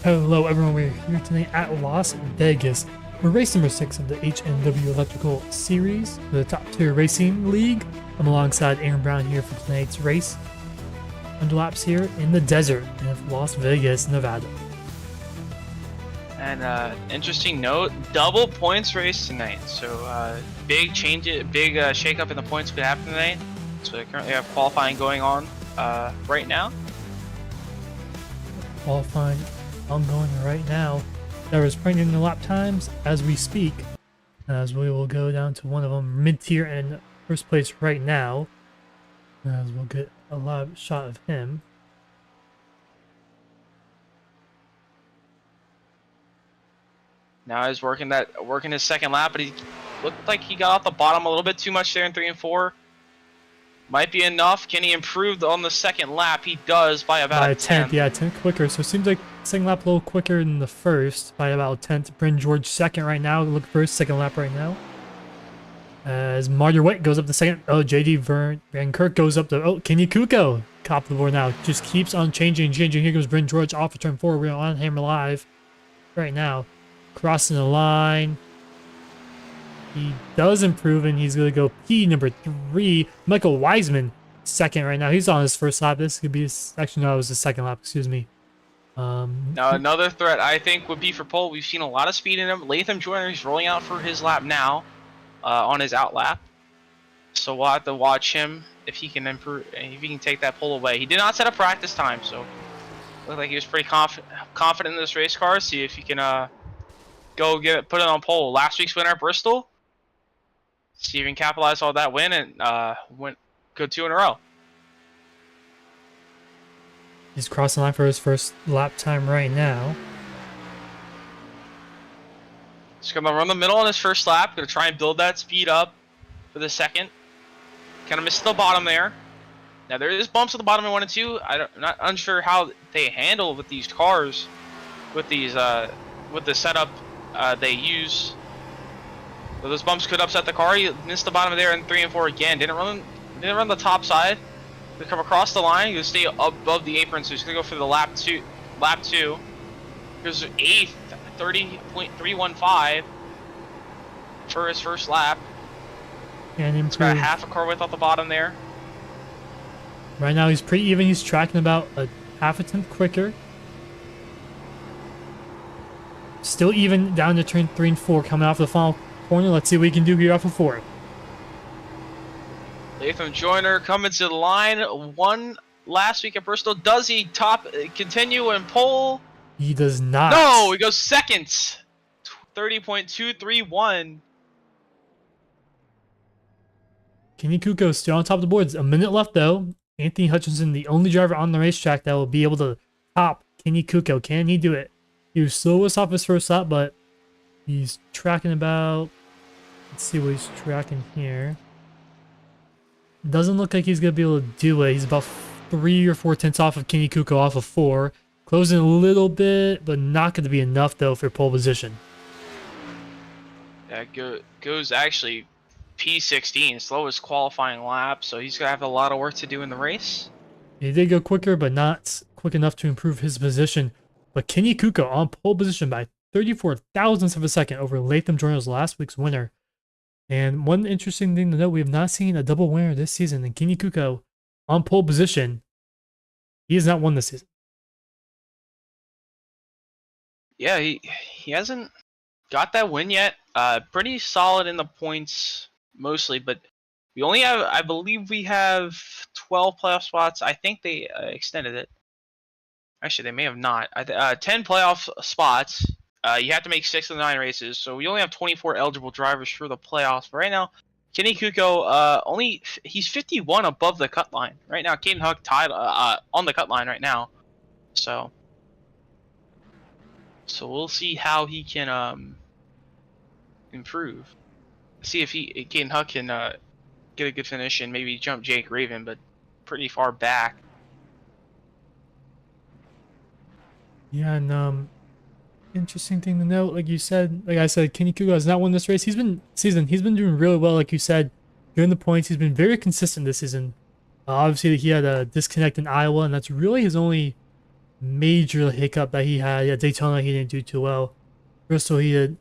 Hello everyone, we're here tonight at Las Vegas. We're race number 6 of the HNW Electrical Series, the top tier racing league. I'm alongside Aaron Brown here for tonight's race. 100 laps here in the desert of Las Vegas, Nevada. And interesting note, double points race tonight. So big shake up in the points could happen tonight. So we currently have qualifying going on right now. Qualifying ongoing right now. There is printing in the lap times as we speak, as we will go down to one of them mid-tier and first place right now, as we'll get a live shot of him. Now he's working his second lap, but he looked like he got off the bottom a little bit too much there in 3 and 4. Might be enough. Can he improve on the second lap? He does by about a tenth. Yeah, 10th quicker. So it seems like second lap a little quicker than the first by about a 10th. Bryn George second right now. Look first, second lap right now. As Marty White goes up the second. Oh, JD Van Kirk goes up to. Oh, Kenny Kuko. Top of the board now. Just keeps on changing. Here goes Bryn George off of turn 4. We're on Hammer Live right now. Crossing the line. He does improve, and he's going to go P number 3. Michael Wiseman, second right now. He's on his first lap. This could be his, actually, no, it was his second lap. Excuse me. Now, another threat, I think, would be for pole. We've seen a lot of speed in him. Latham Joyner, he's rolling out for his lap now on his out lap. So we'll have to watch him if he can improve, if he can take that pole away. He did not set a practice time, so looked like he was pretty confident in this race car. See if he can put it on pole. Last week's winner at Bristol. See if he can capitalize on that win and went good 2 in a row. He's crossing the line for his first lap time right now. He's going to run the middle on his first lap. Going to try and build that speed up for the second. Kind of missed the bottom there. Now there is bumps at the bottom in 1 and 2. I'm not unsure how they handle with these cars, with these with the setup they use. So those bumps could upset the car. He missed the bottom there in 3 and 4 again. Didn't run the top side. To come across the line, he'll stay above the apron, so he's gonna go for the lap two. Here's 8th, 30.315 for his first lap. And It's got half a car width off the bottom there. Right now he's pretty even. He's tracking about a half a tenth quicker. Still even down to turn 3 and 4 coming off the final corner. Let's see what he can do here off of 4. Latham Joyner coming to the line. Won last week at Bristol. Does he continue and pole? He does not. No, he goes second. 30.231. Kenny Kuko still on top of the boards. A minute left though. Anthony Hutchinson, the only driver on the racetrack that will be able to top Kenny Kuko. Can he do it? He was slowest off his first lap, but he's tracking about. Let's see what he's tracking here. Doesn't look like he's going to be able to do it. He's about 3 or 4 tenths off of Kenny Kuko off of 4. Closing a little bit, but not going to be enough, though, for pole position. That goes actually P16, slowest qualifying lap, so he's going to have a lot of work to do in the race. He did go quicker, but not quick enough to improve his position. But Kenny Kuko on pole position by 34 thousandths of a second over Latham Joyner's last week's winner. And one interesting thing to note, we have not seen a double winner this season. And Kenny Kuko on pole position, he has not won this season. Yeah, he hasn't got that win yet. Pretty solid in the points mostly, but we only have, I believe we have 12 playoff spots. I think they extended it. Actually, they may have not. 10 playoff spots. You have to make 6 of the 9 races, so we only have 24 eligible drivers for the playoffs. But right now, Kenny Kuko he's 51 above the cut line right now. Caden Huck tied on the cut line right now, so we'll see how he can improve. See if Caden Huck can get a good finish and maybe jump Jake Raven, but pretty far back. Yeah, and interesting thing to note, like I said, Kenny Kuko has not won this race. He's been doing really well, like you said, during the points. He's been very consistent this season. Obviously, he had a disconnect in Iowa, and that's really his only major hiccup that he had. At Daytona, he didn't do too well. Bristol, he did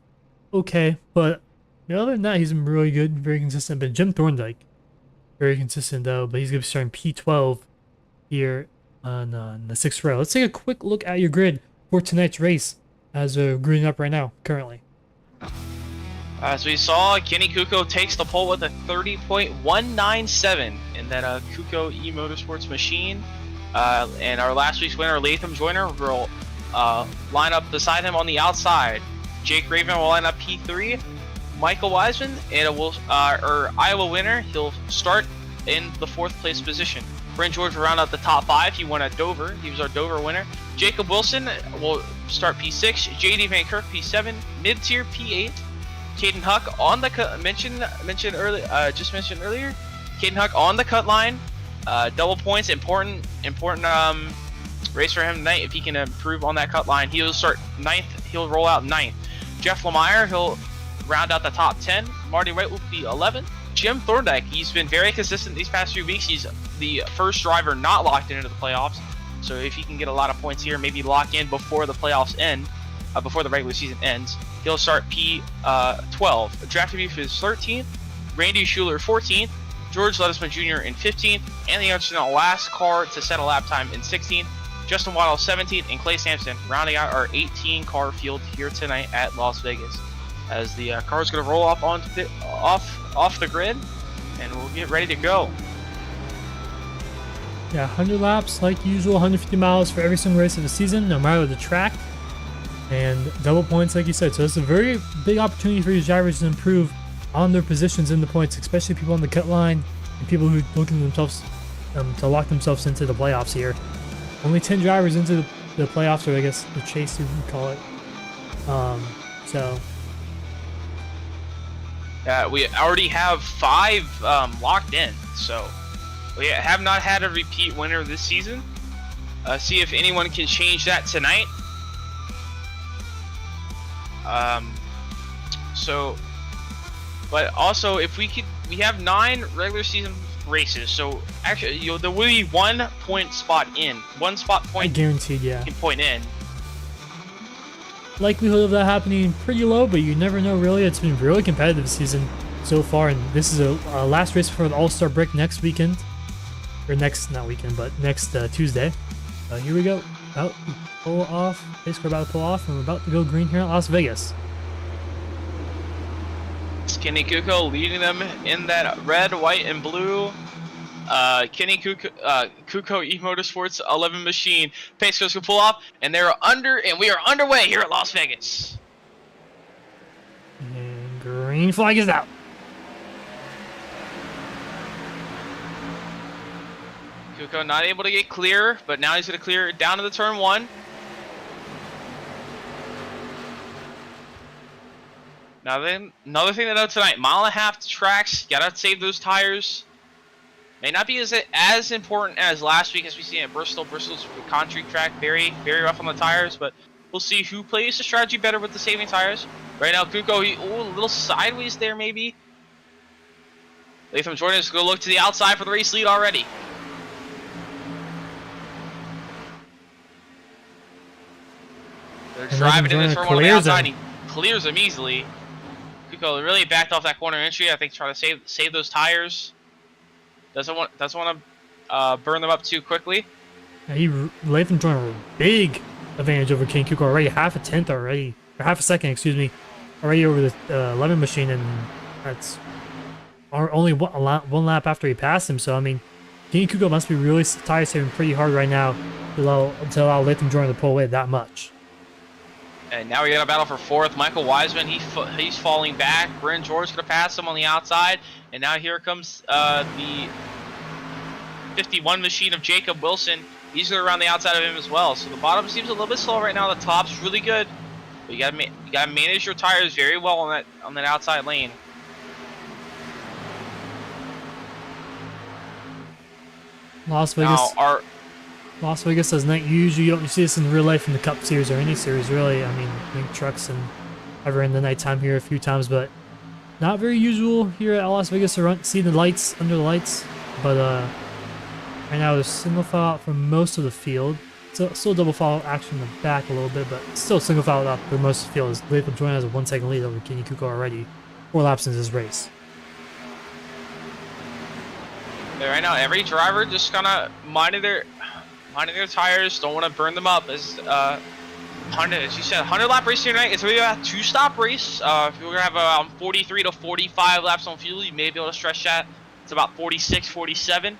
okay, but other than that, he's been really good, very consistent. But Jim Thorndike, very consistent though, but he's going to be starting P12 here on the 6th row. Let's take a quick look at your grid for tonight's race as we're gridding up right now, currently. As we saw, Kenny Kuko takes the pole with a 30.197 in that Kuko E-Motorsports machine. And our last week's winner, Latham Joyner, will line up beside him on the outside. Jake Raven will line up P3. Michael Wiseman, and our Iowa winner, he'll start in the 4th place position. Brent George will round out the top 5. He won at Dover. He was our Dover winner. Jacob Wilson will start P6. JD Van Kirk P7. Mid-tier P8. Caden Huck on the mentioned earlier. Caden Huck on the cut line. Double points, important race for him tonight. If he can improve on that cut line, he'll start 9th. He'll roll out 9th. Jeff Lemire, he'll round out the top 10. Marty White will be 11th. Jim Thorndike, he's been very consistent these past few weeks. He's the first driver not locked into the playoffs. So if he can get a lot of points here, maybe lock in before the playoffs end, before the regular season ends, he'll start P12. Draft debut is 13th. Randy Schuler 14th. George Ledesma Jr. in 15th. Anthony Hutchinson, last car to set a lap time, in 16th. Justin Waddle 17th, and Clay Sampson rounding out our 18-car field here tonight at Las Vegas. As the car is going to roll off onto off the grid, and we'll get ready to go. Yeah, 100 laps like usual, 150 miles for every single race of the season, no matter the track, and double points like you said. So it's a very big opportunity for these drivers to improve on their positions in the points, especially people on the cut line and people who are looking themselves to lock themselves into the playoffs here. Only 10 drivers into the playoffs, or I guess the chase you would call it. So we already have 5 locked in, so we have not had a repeat winner this season. See if anyone can change that tonight. But also, if we have 9 regular season races, so actually, there will be 1 point spot in, 1 spot point. Guaranteed, yeah. Point in. Likelihood of that happening pretty low, but you never know really. It's been really competitive this season so far, and this is a last race before the All-Star break next weekend. Or not weekend, but next Tuesday. Here we go. About to pull off. Basically, we're about to pull off, and we're about to go green here at Las Vegas. Kenny Kuko leading them in that red, white, and blue. Kenny Kuko E-Motorsports 11 machine. Pace cars can pull off, and we are underway here at Las Vegas. And green flag is out. Kuko not able to get clear, but now he's going to clear down to the turn 1. Now then, another thing to note tonight, 1.5 miles tracks, gotta save those tires. May not be as important as last week as we see at Bristol. Bristol's a concrete track, very, very rough on the tires, but we'll see who plays the strategy better with the saving tires. Right now, Kuko, a little sideways there maybe. Latham Jordan is going to look to the outside for the race lead already. They're driving in this turn 1 on the outside, and he clears them easily. Kuko really backed off that corner entry, I think, trying to save those tires. Doesn't want to burn them up too quickly. Yeah, Latham Jordan a big advantage over King Kuko already, half a second, excuse me, already over the 11 machine, and that's only one lap after he passed him. So I mean, King Kuko must be really tire saving pretty hard right now to allow Latham Jordan to pull away that much. And now we got a battle for 4th. Michael Wiseman, he's falling back. Brent George going to pass him on the outside. And now here comes the 51 machine of Jacob Wilson. He's going to around the outside of him as well. So the bottom seems a little bit slow right now. The top's really good. But you gotta manage your tires very well on that outside lane. Las Vegas. Now Las Vegas does not usually, you don't see this in real life in the Cup Series or any series really. I mean, big trucks and ever in the nighttime here a few times, but not very usual here at Las Vegas to see the lights under the lights. But right now there's single file out for most of the field. Still double foul action in the back a little bit, but still single foul up for most of the field. As Latham Joyner has a 1 second lead over Kenny Kuko already. 4 laps into this race. Yeah, right now, every driver just kind of minding their tires. Don't want to burn them up. As as you said, 100 lap race tonight. It's really a 2-stop race. If you're gonna have 43 to 45 laps on fuel, you may be able to stretch that. It's about 46, 47,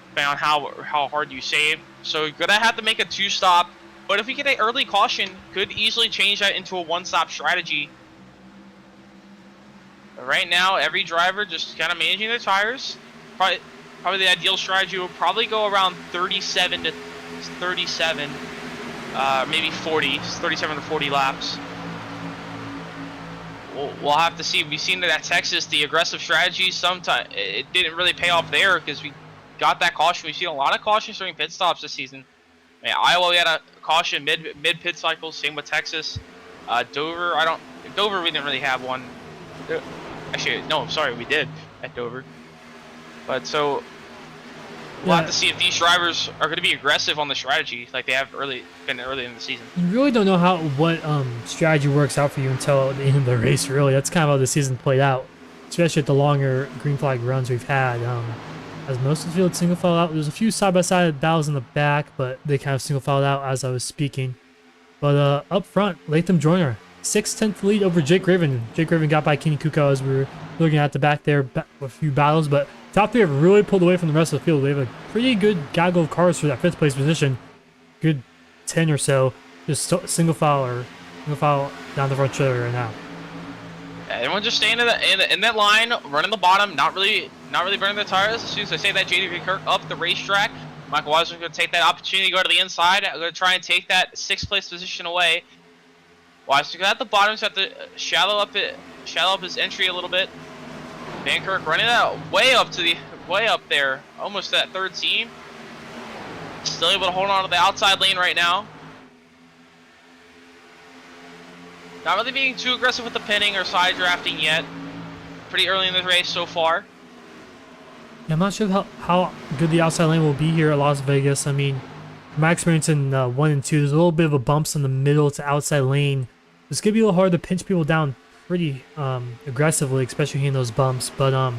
depending on how hard you save. So you're gonna have to make a 2-stop. But if you get an early caution, could easily change that into a 1-stop strategy. But right now, every driver just kind of managing their tires. Probably the ideal strategy will probably go around 37 to 37, maybe 40, 37 to 40 laps. We'll have to see. We've seen that at Texas, the aggressive strategy, sometimes it didn't really pay off there because we got that caution. We've seen a lot of cautions during pit stops this season. I mean, Iowa, we had a caution mid pit cycle. Same with Texas. Dover, Dover, we didn't really have one. Actually, no, I'm sorry, we did at Dover. But so we'll have to see if these drivers are going to be aggressive on the strategy like they have been early in the season. You really don't know what strategy works out for you until the end of the race. Really, that's kind of how the season played out, especially at the longer green flag runs we've had. As most of the field single file out, there's a few side-by-side battles in the back, but they kind of single filed out as I was speaking. But up front, Latham Joyner, 6/10 lead over Jake Raven. Jake Raven got by Kenny Kuko as we were looking at the back there, a few battles, but top three have really pulled away from the rest of the field. We have a pretty good gaggle of cars for that 5th place position. Good 10 or so, just single file down the front shoulder right now. Everyone just staying in that line, running the bottom, not really burning their tires. As soon as I say that, JD Kirk up the racetrack. Michael Wiseman's going to take that opportunity to go to the inside. I'm going to try and take that 6th place position away. Wiseman at the bottom, so have to shallow up his entry a little bit. Van Kirk running that way up there, almost that 3rd seam. Still able to hold on to the outside lane right now. Not really being too aggressive with the pinning or side drafting yet. Pretty early in the race so far. Yeah, I'm not sure how good the outside lane will be here at Las Vegas. I mean, from my experience in 1 and 2, there's a little bit of a bumps in the middle to outside lane. It's gonna be a little hard to pinch people down pretty aggressively, especially in those bumps. But I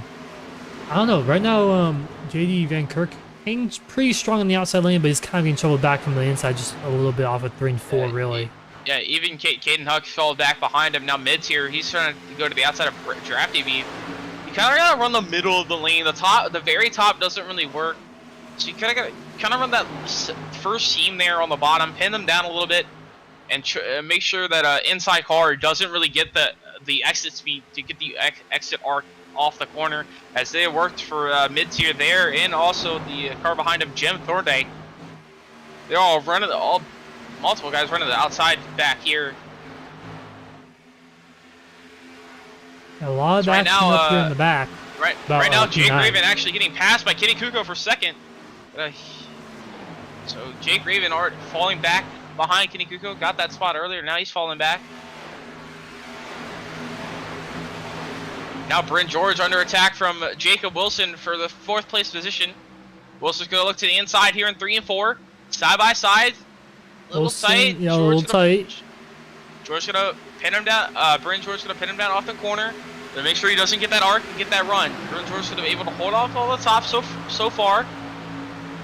don't know. Right now, JD Van Kirk hangs pretty strong on the outside lane, but he's kind of getting troubled back from the inside, just a little bit off of 3 and 4, really. Yeah, even Caden Huck fell back behind him. Now mid's here. He's trying to go to the outside of Drafty V. You kind of gotta run the middle of the lane. The very top doesn't really work. So you kind of run that first seam there on the bottom, pin them down a little bit, and make sure that inside car doesn't really get the exit speed to get the exit arc off the corner, as they worked for mid-tier there, and also the car behind him, Jim Thornday. They're all multiple guys running the outside back here. A lot of action up here in the back. Right now, Jake Raven actually getting passed by Kenny Kuko for 2nd. So Jake Raven falling back behind Kenny Kuko. Got that spot earlier. Now he's falling back. Now Bryn George under attack from Jacob Wilson for the 4th place position. Wilson's going to look to the inside here in 3 and 4. Side by side. Little tight. Yeah, a little tight. George's going to pin him down. Bryn George's going to pin him down off the corner to make sure he doesn't get that arc and get that run. Bryn George's going to be able to hold off all the top so far.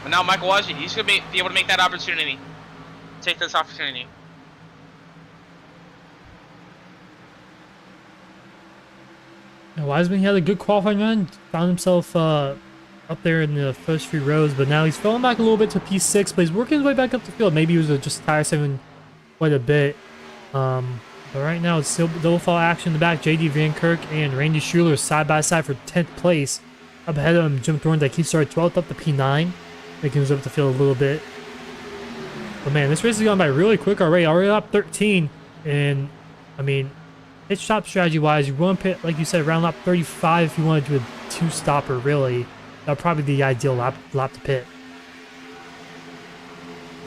But now Michael Wiseman, he's going to be able to make that opportunity. Take this opportunity. Now, Wiseman, he had a good qualifying run. Found himself up there in the first few rows, but now he's falling back a little bit to P6, but he's working his way back up the field. Maybe he was just tire saving quite a bit. But right now, it's still double fall action in the back. JD Van Kirk and Randy Schuler side by side for 10th place. Up ahead of him, Jim Thorndike. He started 12th up to P9, making his way up the field a little bit. But man, this race has gone by really quick already. Already up 13. And, I mean, pit stop strategy wise, you want to pit, like you said, around lap 35 if you want to do a 2-stopper, really. That would probably be the ideal lap to pit.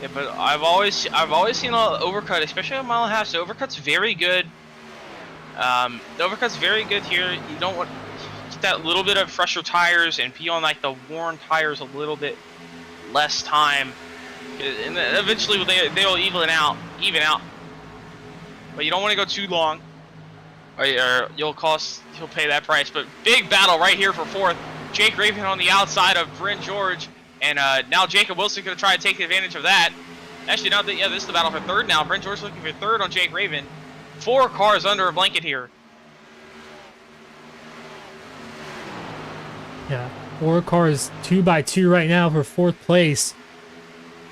Yeah, but I've always seen an overcut, especially a mile and a half. So overcut's very good. The overcut's very good here. You don't want to get that little bit of fresher tires and be on like the worn tires a little bit less time. And then eventually they'll even out. But you don't want to go too long, or you'll pay that price. But big battle right here for fourth. Jake Raven on the outside of Bryn George, and now Jacob Wilson going to try to take advantage of that. Actually, no, this is the battle for third now. Bryn George looking for third on Jake Raven. 4 cars under a blanket here. Yeah, 4 cars 2x2 right now for 4th place.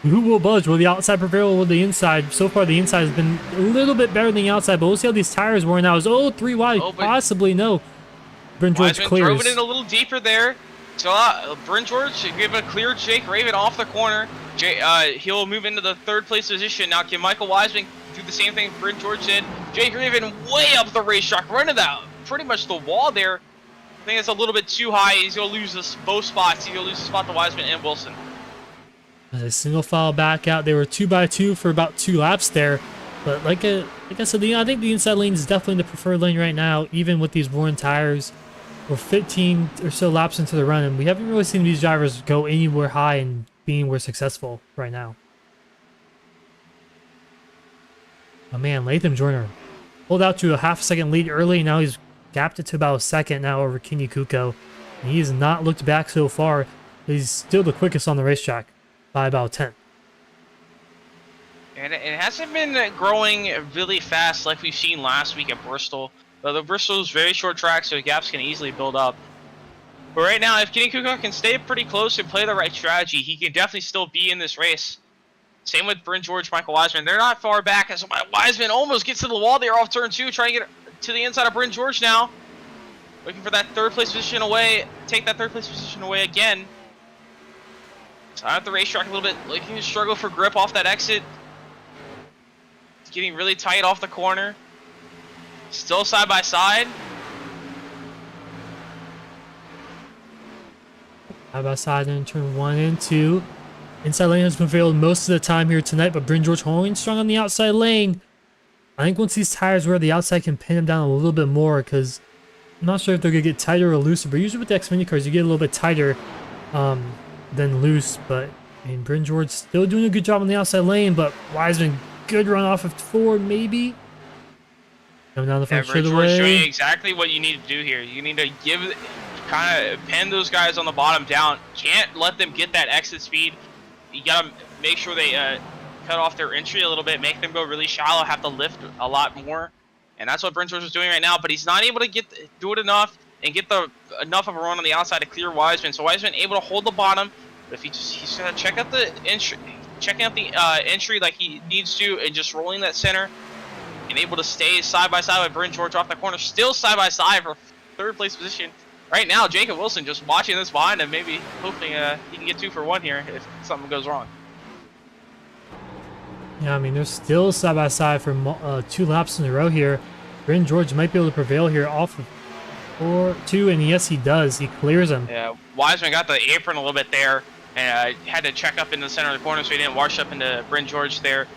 Who will budge? Will the outside prevail or will the inside? So far, the inside has been a little bit better than the outside, but we'll see how these tires worn out. Oh, 3 wide, possibly no. Bryn George Wiseman clears. drove it in a little deeper there. So Bryn George should give a clear Jake Raven off the corner. He'll move into the 3rd place position. Now can Michael Wiseman do the same thing Bryn George did? Jake Raven way up the racetrack, running that pretty much the wall there. I think it's a little bit too high. He's going to lose both spots. He's going to lose the spot to Wiseman and Wilson. A single file back out. They were 2x2 for about 2 laps there. But like I said, I think the inside lane is definitely the preferred lane right now, even with these worn tires. We're 15 or so laps into the run, and we haven't really seen these drivers go anywhere high and being anywhere successful right now. Oh man, Latham Joyner pulled out to a half-second lead early. Now he's gapped it to about a second now over Kenny Kuko. And he has not looked back so far. He's still the quickest on the racetrack by about 10. And it hasn't been growing really fast like we've seen last week at Bristol. The Bristol is very short track, so gaps can easily build up. But right now, if Kenny Kuko can stay pretty close and play the right strategy, he can definitely still be in this race. Same with Bryn George, Michael Wiseman. They're not far back, as Wiseman almost gets to the wall there off turn 2, trying to get to the inside of Bryn George now. Looking for that 3rd place position away. Take that 3rd place position away again. So at the racetrack a little bit, looking to struggle for grip off that exit. It's getting really tight off the corner. Still side by side. Side by side in turn 1 and 2. Inside lane has prevailed most of the time here tonight, but Bryn George holding strong on the outside lane. I think once these tires wear, the outside can pin him down a little bit more, because I'm not sure if they're going to get tighter or looser, but usually with the Xfinity cars, you get a little bit tighter than loose. But I mean, Bryn George still doing a good job on the outside lane, but Wiseman, good run off of 4, maybe. Coming down the front Bryn George straightaway. doing exactly what you need to do here. You need to kind of pin those guys on the bottom down. Can't let them get that exit speed. You gotta make sure they cut off their entry a little bit, make them go really shallow, have to lift a lot more, and that's what Bryn George is doing right now. But he's not able to do it enough and get enough of a run on the outside to clear Wiseman. So Wiseman able to hold the bottom, but if he's gonna check out the entry, checking out the entry like he needs to, and just rolling that center, and able to stay side by side with Bryn George off the corner, still side by side for 3rd place position. Right now, Jacob Wilson just watching this behind him, maybe hoping he can get 2 for 1 here if something goes wrong. Yeah, I mean, they're still side by side for 2 laps in a row here. Bryn George might be able to prevail here off of 4-2, and yes, he does. He clears him. Yeah, Wiseman got the apron a little bit there, and had to check up in the center of the corner so he didn't wash up into Bryn George there,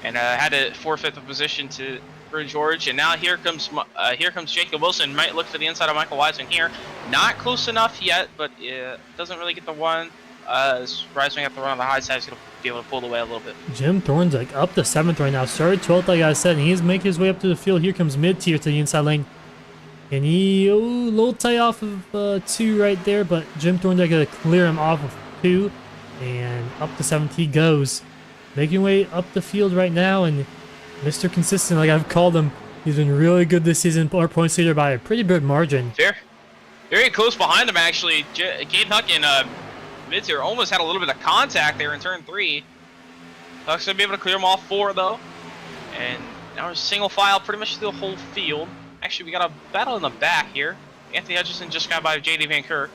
and had to forfeit the position to Bryn George. And now here comes Jacob Wilson. Might look to the inside of Michael Wiseman here. Not close enough yet, but doesn't really get the one. Wiseman got the run on the high side. He's gonna be able to pull away a little bit. Jim Thorne's like up to 7th right now. Started 12th, like I said, and he's making his way up to the field. Here comes mid-tier to the inside lane. And he, a little tight off of 2 right there, but Jim Thorne's going to clear him off of 2. And up to 7th he goes. Making way up the field right now, and Mr. Consistent, like I've called him, he's been really good this season. Our points leader by a pretty big margin. Very close behind him, actually. Gabe Huck and mid-tier almost had a little bit of contact there in turn 3. Huck's going to be able to clear them all 4, though. And now we're single file pretty much through the whole field. Actually, we got a battle in the back here. Anthony Hutchinson just got by JD Van Kirk.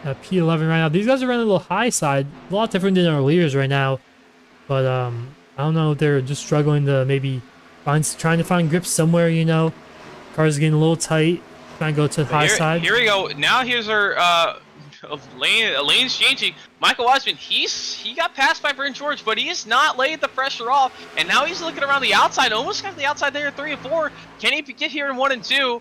P11 right now. These guys are running a little high side. A lot different than our leaders right now. But I don't know if they're just struggling to maybe trying to find grip somewhere, you know. Cars getting a little tight. Trying to go to the high side. Here we go. Now here's our lane's changing. Michael Wiseman, he got passed by Bryn George, but he has not laid the pressure off. And now he's looking around the outside. Almost got the outside there 3 and 4. Can he get here in 1 and 2?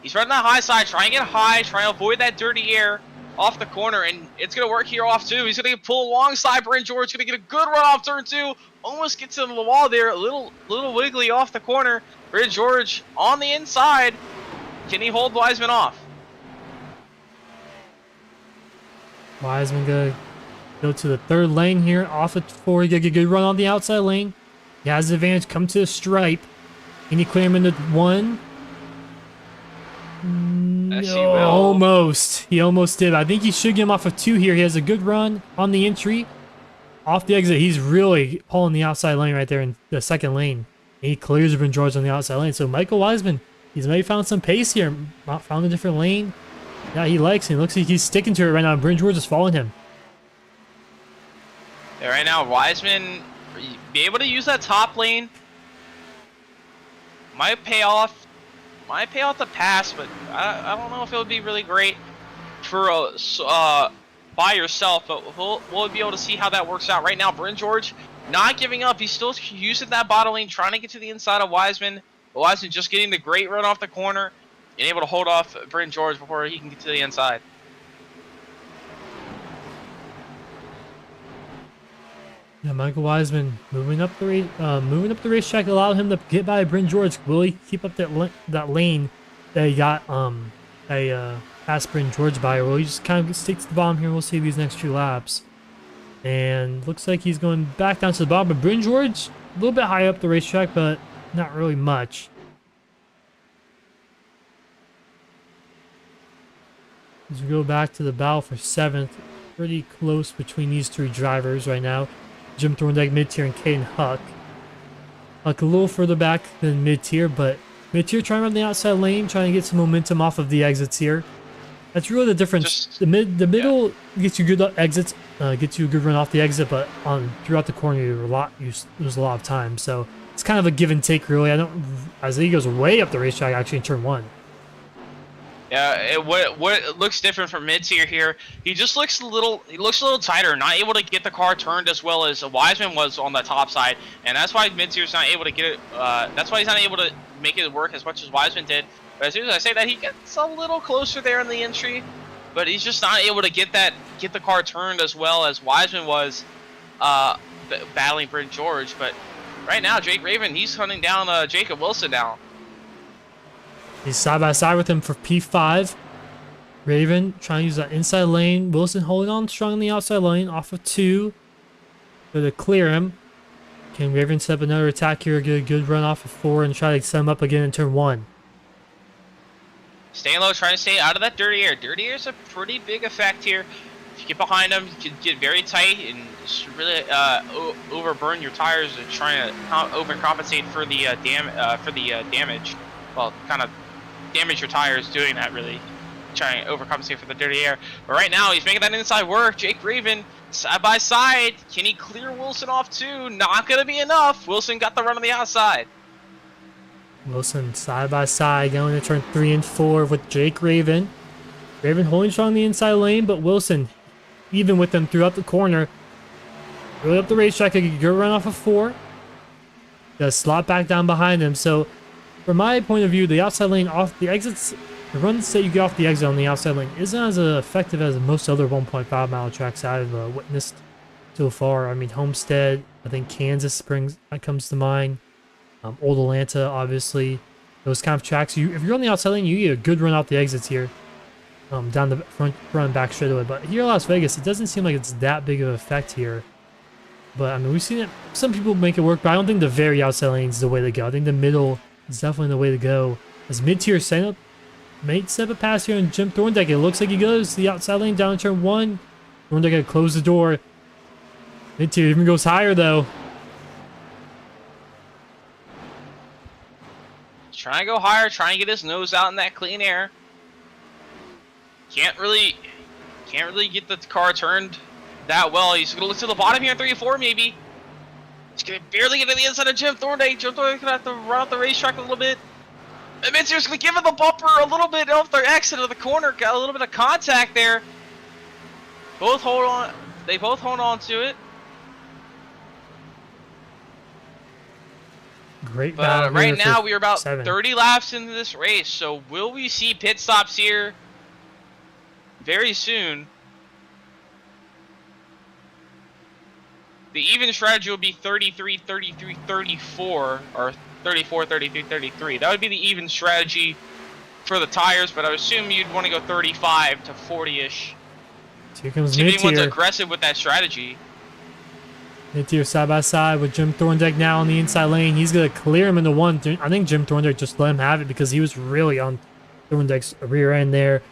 He's running that high side, trying to get high, trying to avoid that dirty air. off the corner, and it's going to work here off too. He's going to pull alongside Brent George, going to get a good run off turn 2. Almost gets into the wall there, a little wiggly off the corner. Brent George on the inside. Can he hold Wiseman off? Wiseman gonna go to the third lane here, off of 4. He gonna get a good run on the outside lane. He has the advantage, come to the stripe. Can he clear him into 1? Yes, he No, will. almost. He almost did. I think he should get him off of 2 here. He has a good run on the entry. Off the exit, he's really pulling the outside lane right there in the second lane. And he clears Brent George on the outside lane. So Michael Wiseman, he's maybe found some pace here. Found a different lane. Yeah, he likes it. Looks like he's sticking to it right now. Brent George is following him. Yeah, right now, Wiseman be able to use that top lane. Might pay off the pass, but I don't know if it would be really great for by yourself. But we'll be able to see how that works out. Right now, Brent George not giving up. He's still using that bottom lane, trying to get to the inside of Wiseman. But Wiseman just getting the great run off the corner and able to hold off Brent George before he can get to the inside. Yeah, Michael Wiseman moving up the racetrack allowed him to get by Brent George. Will he keep up that lane that he got past Brent George by, or will he just kind of stick to the bottom here? We'll see these next 2 laps. And looks like he's going back down to the bottom. But Brent George, a little bit high up the racetrack, but not really much. As we go back to the battle for 7th, pretty close between these 3 drivers right now. Jim Thorndike mid-tier and Caden Huck. Huck a little further back than mid-tier, but mid-tier trying to run the outside lane, trying to get some momentum off of the exits here. That's really the difference. The middle gets you good exits, gets you a good run off the exit, but throughout the corner you lose a lot of time. So it's kind of a give and take, really. As he goes way up the racetrack actually in turn 1. Yeah, what looks different from mid-tier here, he just looks a little tighter, not able to get the car turned as well as Wiseman was on the top side, and that's why mid-tier's not able to get it. That's why he's not able to make it work as much as Wiseman did. But as soon as I say that, he gets a little closer there in the entry, but he's just not able to get the car turned as well as Wiseman was battling Brent George. But right now, Jake Raven, he's hunting down Jacob Wilson now. He's side by side with him for P5. Raven trying to use that inside lane. Wilson holding on strong on the outside lane off of 2. Going to clear him. Can Raven set up another attack here, get a good run off of 4 and try to set him up again in turn 1? Staying low, trying to stay out of that dirty air. Dirty air is a pretty big effect here. If you get behind him, you can get very tight and just really overburn your tires and trying to overcompensate for the damage. Well, kind of damage your tires doing that, really. Trying to overcompensate for the dirty air. But right now, he's making that inside work. Jake Raven, side by side. Can he clear Wilson off too? Not going to be enough. Wilson got the run on the outside. Wilson side by side going to turn 3 and 4 with Jake Raven. Raven holding strong on the inside lane, but Wilson even with them throughout the corner. Really up the racetrack, a good run off of 4. Got to slot back down behind him. So from my point of view, the outside lane off the exits, the runs that you get off the exit on the outside lane isn't as effective as most other 1.5 mile tracks I've witnessed so far. I mean, Homestead, I think Kansas Springs that comes to mind. Old Atlanta, obviously. Those kind of tracks, if you're on the outside lane, you get a good run off the exits here. Down the front and back straightaway. But here in Las Vegas, it doesn't seem like it's that big of an effect here. But I mean, we've seen it. Some people make it work, but I don't think the very outside lane is the way to go. I think the middle is definitely the way to go. As mid-tier setup, made set up a pass here on Jim Thorndike. It looks like he goes to the outside lane down in turn 1. Thorndike got to close the door. Mid-tier even goes higher though. Trying to go higher, trying to get his nose out in that clean air. Can't really get the car turned that well. He's gonna look to the bottom here in 3 or 4 maybe. He's gonna barely get to the inside of Jim Thorndike. Jim Thorndike's gonna have to run out the racetrack a little bit. And Mid-tier's gonna give him the bumper a little bit off their exit of the corner. Got a little bit of contact there. Both hold on. They both hold on to it. Great But battle right here now for we are about 7. 30 laps into this race. So will we see pit stops here? very soon, the even strategy will be 33, 33, 34, or 34, 33, 33. That would be the even strategy for the tires, but I would assume you'd want to go 35 to 40-ish. Here comes See if anyone's mid-tier. aggressive with that strategy. Mid-tier side by side with Jim Thorndike now on the inside lane. He's going to clear him into one. I think Jim Thorndike just let him have it because he was really on Thorndike's rear end there.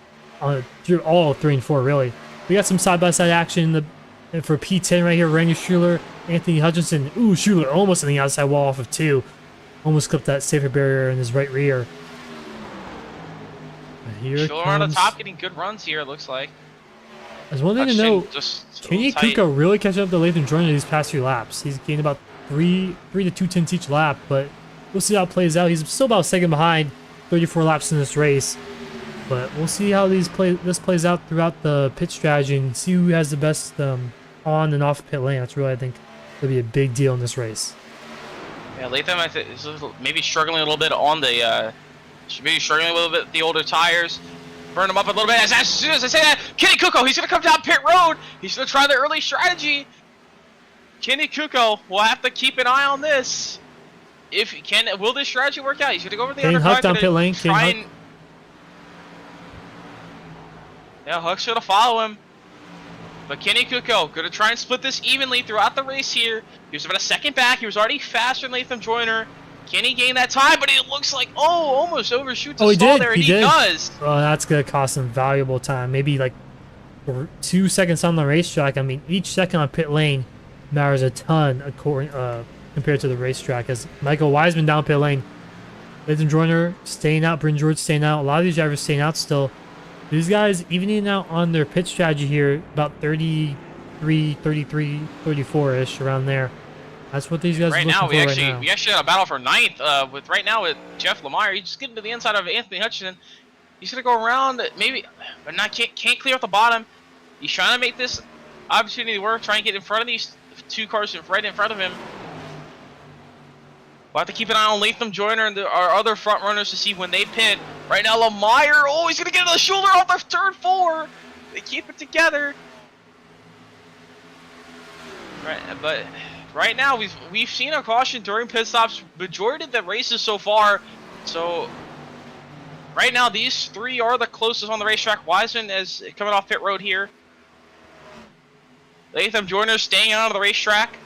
Through all 3 and 4, really. We got some side-by-side action for P10 right here. Randy Schuler, Anthony Hutchinson. Ooh, Schuler almost on the outside wall off of 2. Almost clipped that safer barrier in his right rear. Here Schuler on the top getting good runs here, it looks like. There's one thing to know. Just Kenny Kuko really catch up to Latham Joyner these past few laps. He's gained about 3 to 2 tenths each lap, but we'll see how it plays out. He's still about second behind, 34 laps in this race. But we'll see how this plays out throughout the pit strategy and see who has the best on and off pit lane. That's really, I think, going to be a big deal in this race. Yeah, Latham I think is maybe struggling a little bit on the, maybe struggling a little bit with the older tires. Burn him up a little bit. As soon as I say that, Kenny Kuko, he's going to come down pit road. He's going to try the early strategy. Kenny Kuko will have to keep an eye on this. Will this strategy work out? He's going to go over the Kane undercut. Huck down pit lane. Yeah, Huck's going to follow him. But Kenny Kuko going to try and split this evenly throughout the race here. He was about a second back. He was already faster than Latham Joyner. Can he gain that time? But it looks like, almost overshoots the stall there. And he does. Well, that's going to cost him valuable time. Maybe like 2 seconds on the racetrack. I mean, each second on pit lane matters a ton compared to the racetrack. As Michael Wiseman down pit lane. Latham Joyner staying out. Bryn George staying out. A lot of these drivers staying out still. These guys evening out on their pit strategy here, about 33, 33, 34-ish, around there. That's what these guys are looking for right now. We actually had a battle for 9th with Jeff Lemire. He's just getting to the inside of Anthony Hutchinson. He's going to go around, maybe, but can't clear up the bottom. He's trying to make this opportunity work, trying to get in front of these 2 cars right in front of him. We'll have to keep an eye on Latham Joyner and our other front runners to see when they pit. Right now, Lemire, he's going to get the shoulder off the turn 4. They keep it together. Right, but right now we've seen a caution during pit stops majority of the races so far. So right now, these 3 are the closest on the racetrack. Wiseman is coming off pit road here. Latham Joyner staying out of the racetrack.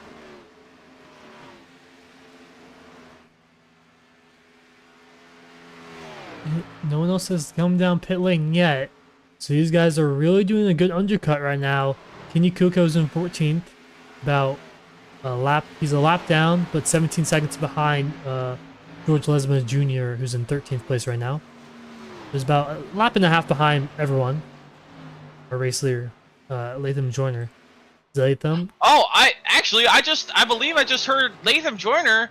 No one else has come down pit lane yet. So these guys are really doing a good undercut right now. Kenny Kuko's in 14th. About a lap. He's a lap down, but 17 seconds behind George Lesma Jr., who's in 13th place right now. There's about a lap and a half behind everyone. Our race leader, Latham Joyner. Latham? I believe I just heard Latham Joyner.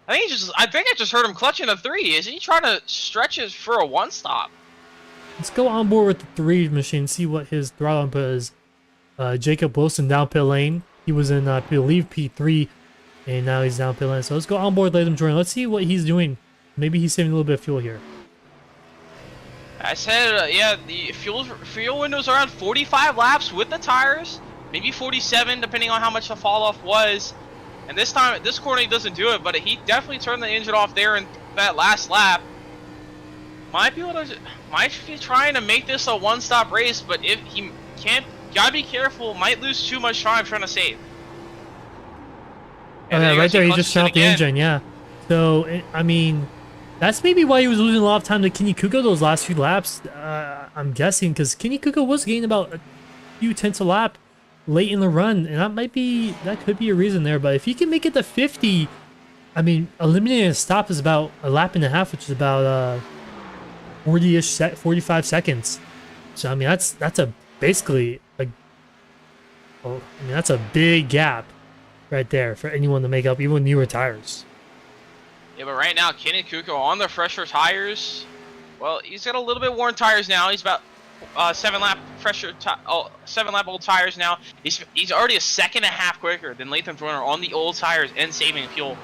I think I just heard him clutching a 3. Is he trying to stretch it for a 1-stop? Let's go on board with the 3 machine, see what his throttle input is. Jacob Wilson down pit lane. He was in, I believe, P3, and now he's down pit lane. So let's go on board Latham Joyner. Let's see what he's doing. Maybe he's saving a little bit of fuel here. I said, the fuel window's around 45 laps with the tires. Maybe 47, depending on how much the fall off was. And this corner he doesn't do it, but he definitely turned the engine off there in that last lap. Might be trying to make this a 1-stop race, but if he can't, gotta be careful. Might lose too much time trying to save. And right there, he just shut off the engine. Yeah. So I mean, that's maybe why he was losing a lot of time to Kenny Kuko those last few laps. I'm guessing because Kenny Kuko was gaining about a few tenths a lap late in the run, and that could be a reason there. But if he can make it to 50, I mean, eliminating a stop is about a lap and a half, which is about 45 seconds. So I mean, that's basically that's a big gap right there for anyone to make up, even with newer tires. Yeah, but right now, Kenny Kuko on the fresher tires. Well, he's got a little bit worn tires now. He's about 7 lap old tires now. He's already a second and a half quicker than Latham Joyner on the old tires and saving fuel.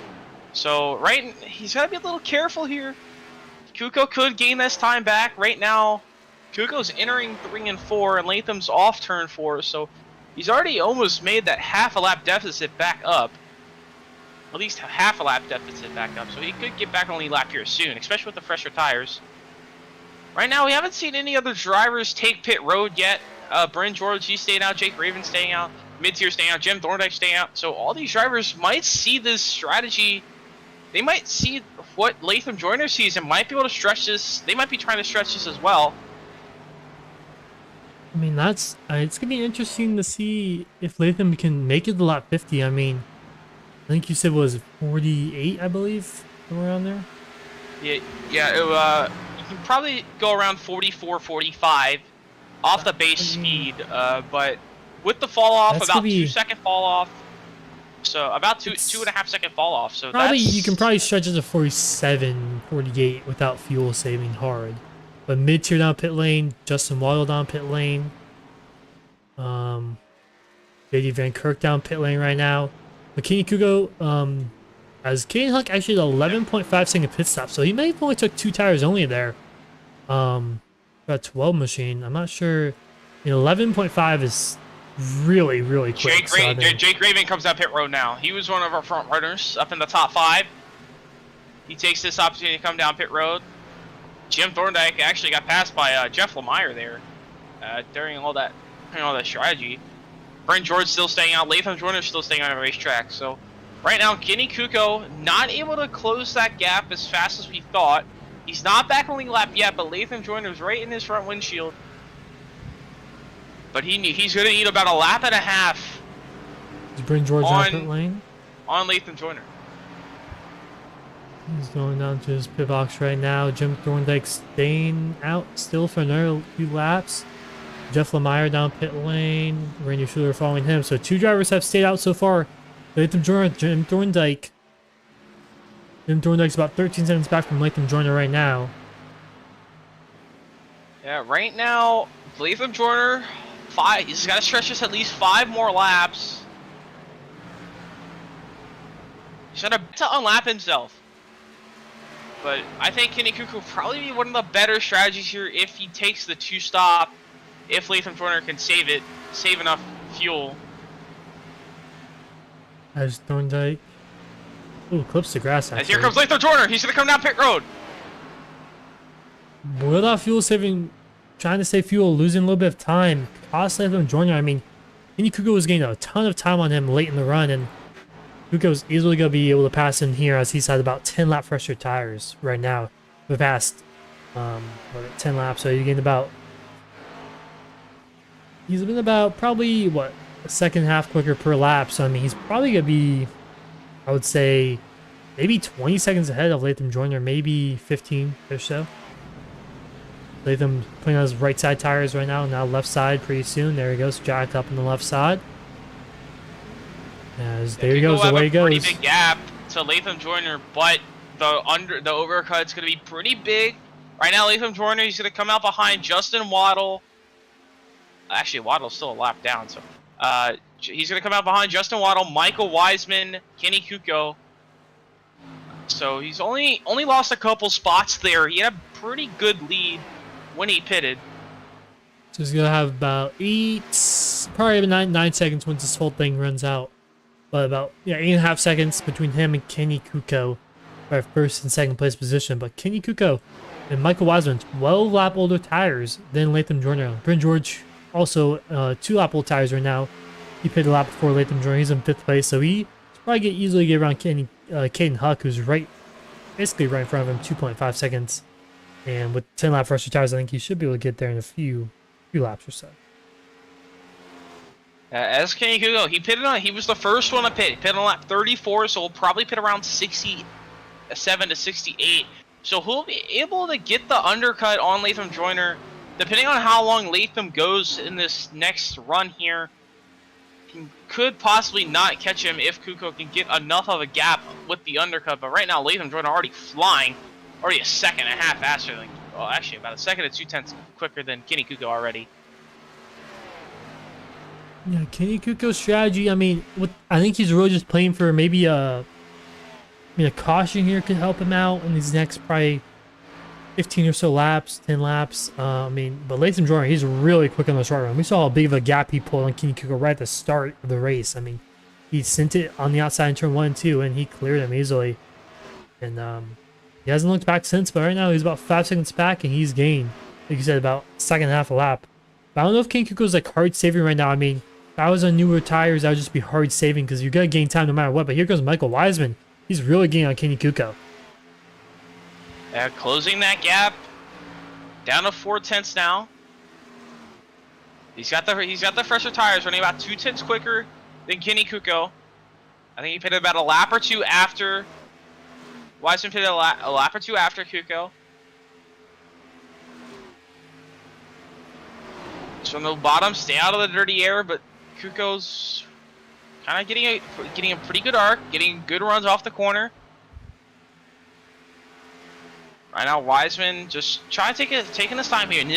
So he's got to be a little careful here. Kuko could gain this time back right now. Kuko's entering 3 and 4, and Latham's off turn 4, so he's already almost made that half a lap deficit back up. At least half a lap deficit back up, so he could get back on lead lap here soon, especially with the fresher tires. Right now, we haven't seen any other drivers take pit road yet. Bryn George, he's staying out. Jake Raven staying out. Mid-tier staying out. Jim Thorndike staying out. So all these drivers might see this strategy. They might see what Latham Joyner sees and might be able to stretch this. They might be trying to stretch this as well. I mean, that's it's gonna be interesting to see if Latham can make it to lap 50. I mean, I think you said it was 48, I believe, somewhere around there. Yeah. You can probably go around 44, 45 off the base speed, but with the fall off, about 2-second fall off. So about 2.5 second fall off. So probably you can probably stretch it to 47, 48 without fuel saving hard. But mid-tier down pit lane, Justin Waddle down pit lane. JD Van Kirk down pit lane right now. McKinney Kugo, as Caden Huck actually had 11.5 second pit stop, so he may have only took 2 tires only there. Got 12 machine. I'm not sure. 11.5 is really, really quick. Jake Raven comes down pit road now. He was one of our front runners up in the top 5. He takes this opportunity to come down pit road. Jim Thorndike actually got passed by Jeff Lemire there during all that strategy. Brent George still staying out. Latham Joyner still staying on the racetrack. So right now, Kenny Kuko not able to close that gap as fast as we thought. He's not back on lead lap yet, but Latham Joyner's right in his front windshield. But he's going to need about a lap and a half. Is Brent George on pit lane? On Latham Joyner. He's going down to his pit box right now. Jim Thorndike staying out still for another few laps. Jeff Lemire down pit lane. Randy Schuler following him. So 2 drivers have stayed out so far. Latham Joyner, Jim Thorndike. Jim Thorndike's about 13 seconds back from Latham Joyner right now. Yeah, right now, Latham Joyner, he's got to stretch this at least 5 more laps. He's got to unlap himself. But I think Kenny Kuko will probably be one of the better strategies here if he takes the 2-stop. If Latham Joyner can save enough fuel. As Thorndike. Ooh, clips the grass actually. As here comes Latham Joyner. He's going to come down pit road. Without fuel saving, trying to save fuel, losing a little bit of time. Cost Latham Joyner. I mean, Kenny Kuko was getting a ton of time on him late in the run, and Kuko's easily going to be able to pass him here as he's had about 10 lap fresher tires right now. We've passed 10 laps, so you're getting about... He's been about probably, what, a second half quicker per lap. So, I mean, he's probably going to be, I would say, maybe 20 seconds ahead of Latham Joyner, maybe 15 or so. Latham putting on his right side tires right now left side pretty soon. There he goes, jacked up on the left side. As there he goes, away he goes. Pretty big gap to Latham Joyner, but the overcut's going to be pretty big. Right now, Latham Joyner, he's going to come out behind Justin Waddle. Actually, Waddle's still a lap down, so he's going to come out behind Justin Waddle, Michael Wiseman, Kenny Kuko. So he's only lost a couple spots there. He had a pretty good lead when he pitted. So he's going to have about probably 9 seconds once this whole thing runs out. But about 8.5 seconds between him and Kenny Kuko for first and second place position. But Kenny Kuko and Michael Wiseman, 12 lap older tires than Latham Joyner. Bryn George also 2 lap old tires right now. He pitted a lap before Latham Joyner. He's in 5th place, so he probably easily get around Caden Huck, who's basically right in front of him, 2.5 seconds. And with 10 lap fresher tires, I think he should be able to get there in a few laps or so. As Kenny Kuko, he was the first one to pit. He pitted on lap 34, so he'll probably pit around 67 to 68. So he'll be able to get the undercut on Latham Joyner. Depending on how long Latham goes in this next run here, he could possibly not catch him if Kuko can get enough of a gap with the undercut. But right now, Latham Joyner already flying, already a second and a half faster than, well, actually about a second and 2/10 quicker than Kenny Kuko already. Yeah, Kenny Kuko's strategy, I mean, I think he's really just playing for maybe a caution here could help him out in these next probably 15 or so laps, 10 laps. I mean, but Latham Jordan, he's really quick on the short run. We saw how big of a gap he pulled on Kenny Kuko right at the start of the race. I mean, he sent it on the outside in turn 1 and 2, and he cleared him easily. And he hasn't looked back since, but right now he's about 5 seconds back, and he's gained, like you said, about second half a lap. But I don't know if Kenny Kuko's like hard saving right now. I mean, if I was on newer tires, I would just be hard saving because you're gonna gain time no matter what. But here goes Michael Wiseman. He's really gaining on Kenny Kuko. Closing that gap down to 4/10 now. He's got the fresher tires, running about 2/10 quicker than Kenny Kuko. I think he pitted about a lap or two after. Wiseman pitted a lap or two after Kuko. So on the bottom, stay out of the dirty air, but Kuko's kind of getting a pretty good arc, getting good runs off the corner. Right now, Wiseman just trying to taking his time here. He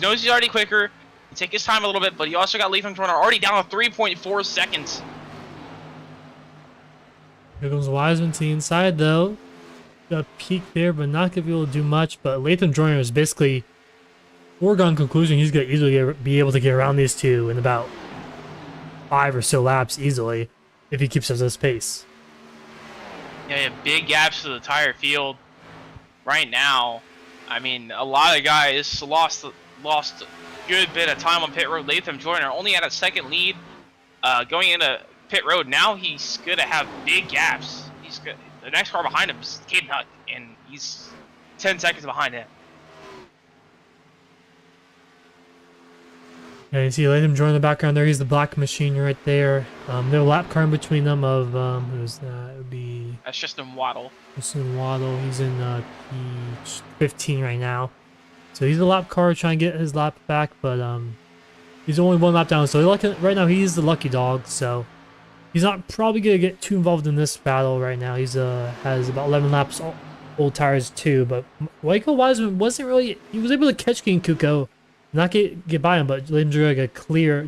knows he's already quicker. He take his time a little bit, but he also got Latham Jordan already down to 3.4 seconds. Here comes Wiseman to the inside though. Got a peak there, but not gonna be able to do much. But Latham Jordan is basically foregone conclusion. He's gonna easily be able to get around these two in about 5 or so laps easily if he keeps up this pace. Yeah, big gaps to the tire field. Right now, I mean, a lot of guys lost a good bit of time on pit road. Latham Jordan only had a second lead going into pit road. Now he's going to have big gaps. He's good. The next car behind him is Caden Huck, and he's 10 seconds behind him. Yeah, you see Latham Jordan in the background there. He's the black machine right there. No lap car in between them of who's that? It would be That's Justin Waddle. Justin Waddle. He's in P15 right now, so he's a lap car trying to get his lap back, but he's only 1 lap down. So right now he's the lucky dog. So he's not probably gonna get too involved in this battle right now. He's has about 11 laps old tires too. But Michael Wiseman wasn't really. He was able to catch King Kuko. Not get by him, but Latham Jordan got clear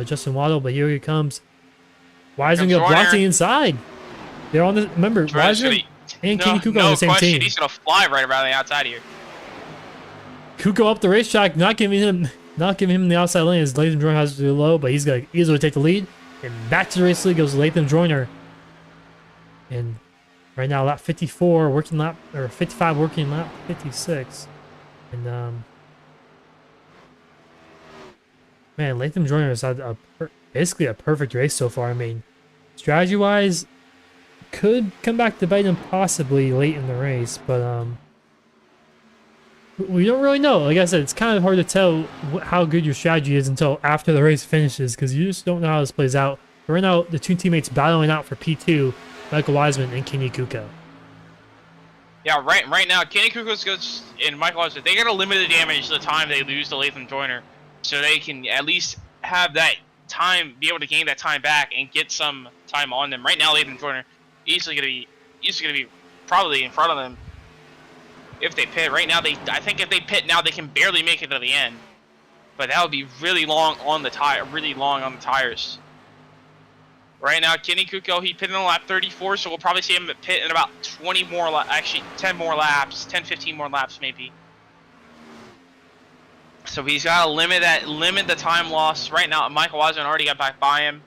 Justin Waddle. But here he comes. Wiseman got blocked to the inside. They're on the remember Wiseman and Kenny Kuko on the same team. He's gonna fly right around the outside here. Kuko up the racetrack, not giving him the outside lane as Latham Jordan has to do low, but he's gonna easily take the lead. And back to the race lead goes Latham Jordan. And right now lap 54, working lap or 55, working lap 56, and man, Latham Jordan has had basically a perfect race so far. I mean, strategy-wise, could come back to bite him possibly late in the race, but we don't really know. Like I said, it's kind of hard to tell how good your strategy is until after the race finishes, because you just don't know how this plays out. But right now, the two teammates battling out for P2, Michael Wiseman and Kenny Kuko. Yeah, right now, Kenny Kuko's and Michael Wiseman, they gotta limit the damage the time they lose to Latham Jordan, so they can at least have that time, be able to gain that time back and get some time on them. Right now, Latham Jordan easily gonna be probably in front of them if they pit. Right now, I think if they pit now, they can barely make it to the end, but that would be really long on the tires. Right now, Kenny Kuko, he pitted in lap 34, so we'll probably see him pit in about 20 more, actually 10 more laps, 10, 15 more laps maybe. So he's got to limit the time loss. Right now, Michael Wiseman already got back by him.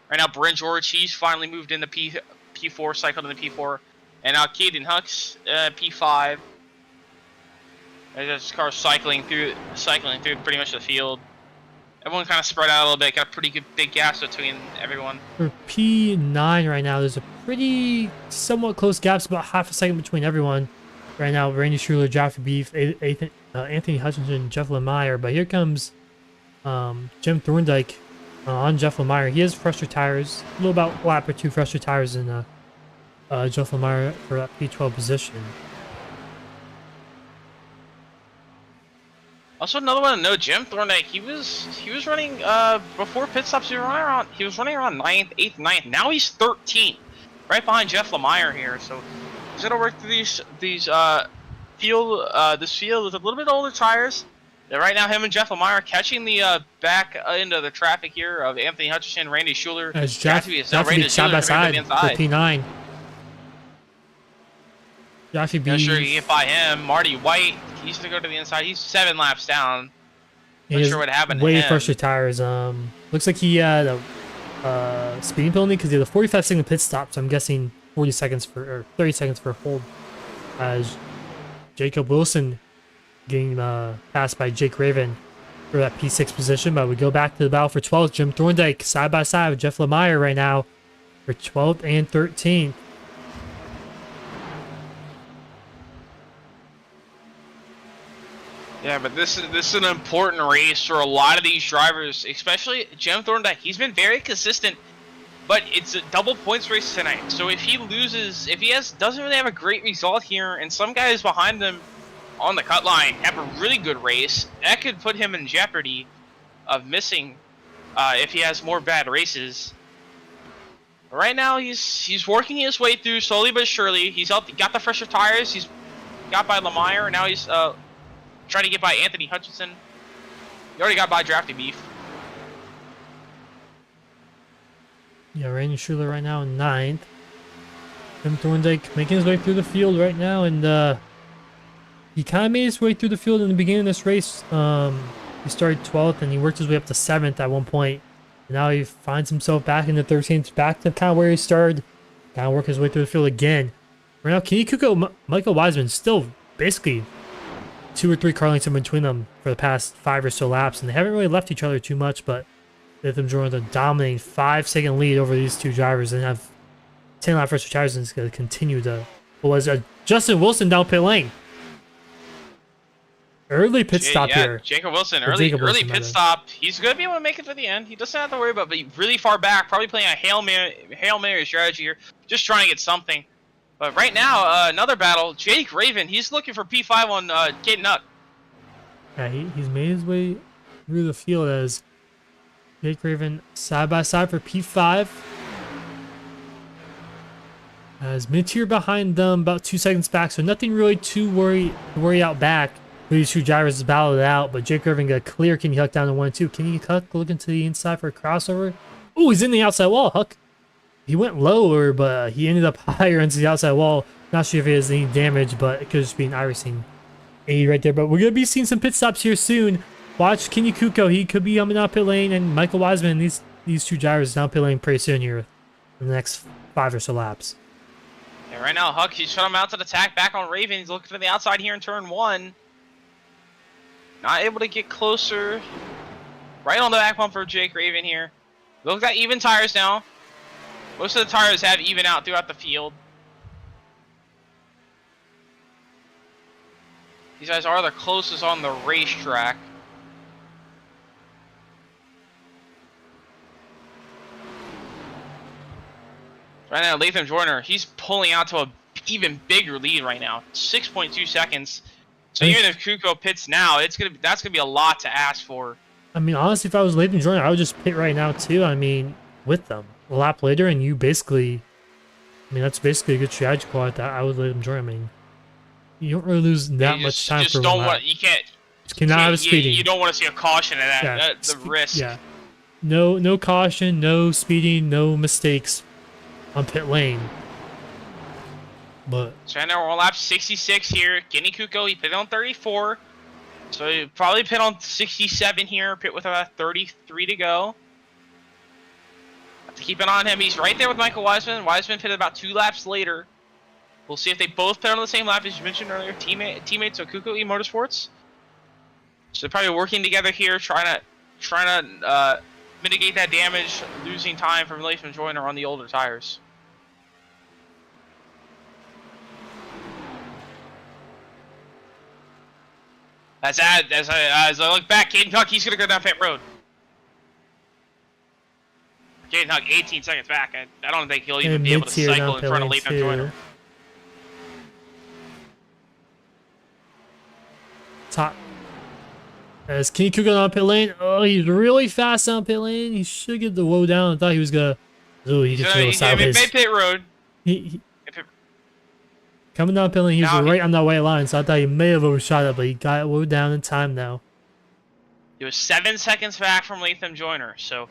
Right now, Brent George, he's finally moved into P4, cycled into P4. And now Caden Huck's P5. This car cycling through pretty much the field. Everyone kind of spread out a little bit, got a pretty good big gaps between everyone. For P9 right now, there's a pretty somewhat close gaps, about half a second between everyone. Right now, Randy Schuler, Jaffe Beef, Anthony Hutchinson, Jeff Lemire. But here comes Jim Thorndike on Jeff Lemire. He has fresher tires, a little about lap or two fresher tires in Jeff Lemire for that P12 position. Also, another one to note, Jim Thorndike, he was running before pit stops. He was running around 9th, 8th, 9th. Now he's 13th, right behind Jeff Lemire here. So he's gonna work through this field with a little bit older tires. And right now, him and Jeff Lemire catching the back end of the traffic here of Anthony Hutchinson, Randy Schuler. As Jeff side by side for P9. Jaffe B. Not sure you get by him. Marty White, he's gonna go to the inside. He's 7 laps down. He Not has sure what happened to way him. fresher tires. Looks like he had a speeding penalty because he had a 45-second pit stop. So I'm guessing 40 seconds or 30 seconds for a hold. As Jacob Wilson getting passed by Jake Raven for that P6 position. But we go back to the battle for 12th. Jim Thorndike side by side with Jeff Lemire right now for 12th and 13th. Yeah, but this is an important race for a lot of these drivers, especially Jim Thorndike. He's been very consistent, but it's a double points race tonight. So if he loses, if he doesn't really have a great result here, and some guys behind him on the cut line have a really good race, that could put him in jeopardy of missing if he has more bad races. But right now, he's working his way through slowly but surely. He's got the fresher tires. He's got by Lemire, and now he's trying to get by Anthony Hutchinson. He already got by Drafty Beef. Yeah, Randy Schuler right now in 9th. Jim Thorndike making his way through the field right now, and he kind of made his way through the field in the beginning of this race. He started 12th, and he worked his way up to 7th at one point. And now he finds himself back in the 13th, back to kind of where he started. Kind of work his way through the field again. Right now, Kenny Kuko, Michael Wiseman still basically 2 or 3 car lengths in between them for the past 5 or so laps, and they haven't really left each other too much, but Latham Jordan with a dominating 5-second lead over these two drivers and have 10 lap first tires, and it's going to continue to. What was Justin Wilson down pit lane? Early pit stop here. Jacob Wilson, Or early Jacob Wilson, pit stop. He's going to be able to make it to the end. He doesn't have to worry about being really far back, probably playing a Hail Mary strategy here, just trying to get something. But right now, another battle. Jake Raven, he's looking for P5 on Caden Huck. Yeah, he's made his way through the field as Jake Raven side by side for P5. As mid-tier behind them, about 2 seconds back, so nothing really to worry out back. These two drivers battled it out, but Jake Raven got clear Kenny Huck down to 1 and 2. Kenny Huck looking to the inside for a crossover. Oh, he's in the outside wall. Huck, he went lower, but he ended up higher into the outside wall. Not sure if he has any damage, but it could just be an iRacing 80 right there. But we're going to be seeing some pit stops here soon. Watch Kenny Kuko. He could be coming out pit lane, and Michael Wiseman. These two drivers down pit lane pretty soon here in the next 5 or so laps. Yeah, right now, Huck, he's shut him out to the tack back on Raven. He's looking for the outside here in turn 1. Not able to get closer. Right on the back bumper, Jake Raven here. Look at even tires now. Most of the tires have even out throughout the field. These guys are the closest on the racetrack. Right now, Latham Joyner, he's pulling out to a even bigger lead right now. 6.2 seconds. So even if Kuko pits now, that's gonna be a lot to ask for. I mean, honestly, if I was Latham Joyner, I would just pit right now too. I mean, with them a lap later, and you basically, I mean, that's basically a good strategy call at that. I would Latham Joyner. I mean, you don't really lose that much time for one lap. You can't. Just cannot have speeding. You don't want to see a caution in that. Yeah, That's the risk. Yeah. No caution, no speeding, no mistakes on pit lane. But so right now we're on lap 66 here. Kenny Kuko, he pit on 34. So he probably pit on 67 here. Pit with about 33 to go. Have to keep an eye on him. He's right there with Michael Wiseman. Wiseman pitted about 2 laps later. We'll see if they both pit on the same lap as you mentioned earlier. Teammates of Kuko E Motorsports. So they're probably working together here, trying to mitigate that damage, losing time from Latham Joyner on the older tires. As I look back, Caden Huck, he's gonna go down pit road. Caden Huck, 18 seconds back. I don't think he'll even be able to cycle in front of Latham Joyner. Top. As Kenny Kuko down pit lane. Oh, he's really fast down pit lane. He should get the woe down. I thought he was gonna. Oh, he gets to go sideways. He made pit road. Coming down pit lane, he was right on that white line, so I thought he may have overshot it, but he got it woe down in time now. He was 7 seconds back from Latham Joyner, so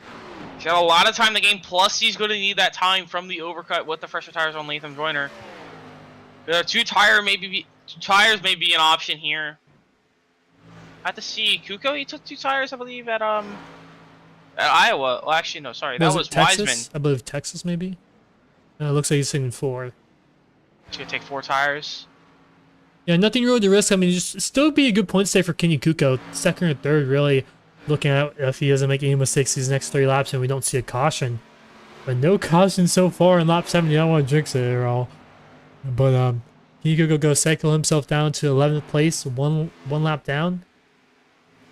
he's got a lot of time in the game. Plus, he's going to need that time from the overcut with the fresher tires on Latham Joyner. Two tires may be an option here. I have to see Kuko. He took 2 tires, I believe, at Iowa. Well, actually, no, sorry, that was it Texas? Wiseman. I believe Texas, maybe. It looks like he's sitting 4. He's gonna take 4 tires. Yeah, nothing really to risk. I mean, just still be a good point stay for Kenny Kuko. Second or third, really looking at if he doesn't make any mistakes these next 3 laps and we don't see a caution. But no caution so far in lap 70. I don't want to jinx it at all. But Kenny Kuko goes cycle himself down to 11th place, one lap down.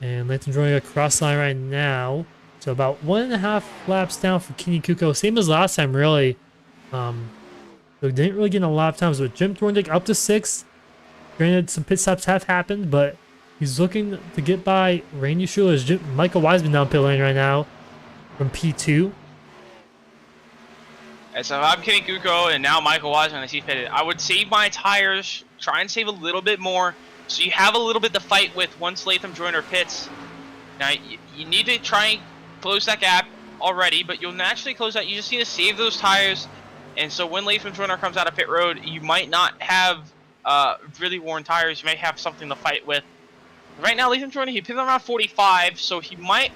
And Lathan Joyner across the line right now. So about 1.5 laps down for Kenny Kuko. Same as last time, really. So didn't really get in a lot of times with Jim Thorndike up to 6th. Granted, some pit stops have happened, but he's looking to get by Randy Schuler's Michael Wiseman down pit lane right now from P2. And so if I'm Kenny Kuko and now Michael Wiseman as he pitted, I would save my tires, try and save a little bit more, so you have a little bit to fight with once Lathan Joyner pits. Now, you need to try and close that gap already, but you'll naturally close that. You just need to save those tires, and so when Lathan Joyner comes out of pit road, you might not have really worn tires. You may have something to fight with. Right now, Lathan Joyner, he pitted around 45, so he might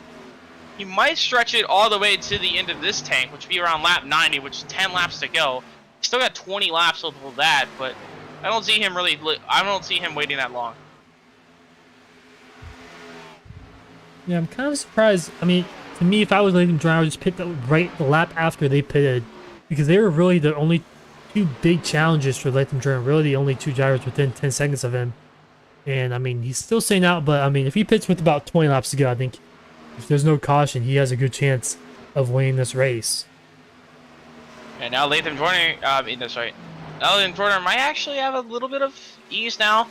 stretch it all the way to the end of this tank, which would be around lap 90, which is 10 laps to go. Still got 20 laps of that, but I don't see him waiting that long. Yeah, I'm kind of surprised. I mean, to me, if I was Lathan Joyner, I would just pit the lap after they pitted, because they were really the only 2 big challenges for Lathan Joyner. Really, the only 2 drivers within 10 seconds of him. And I mean, he's still staying out, but I mean, if he pits with about 20 laps to go, I think if there's no caution, he has a good chance of winning this race. And now Lathan Joyner, Lathan Joyner might actually have a little bit of ease now.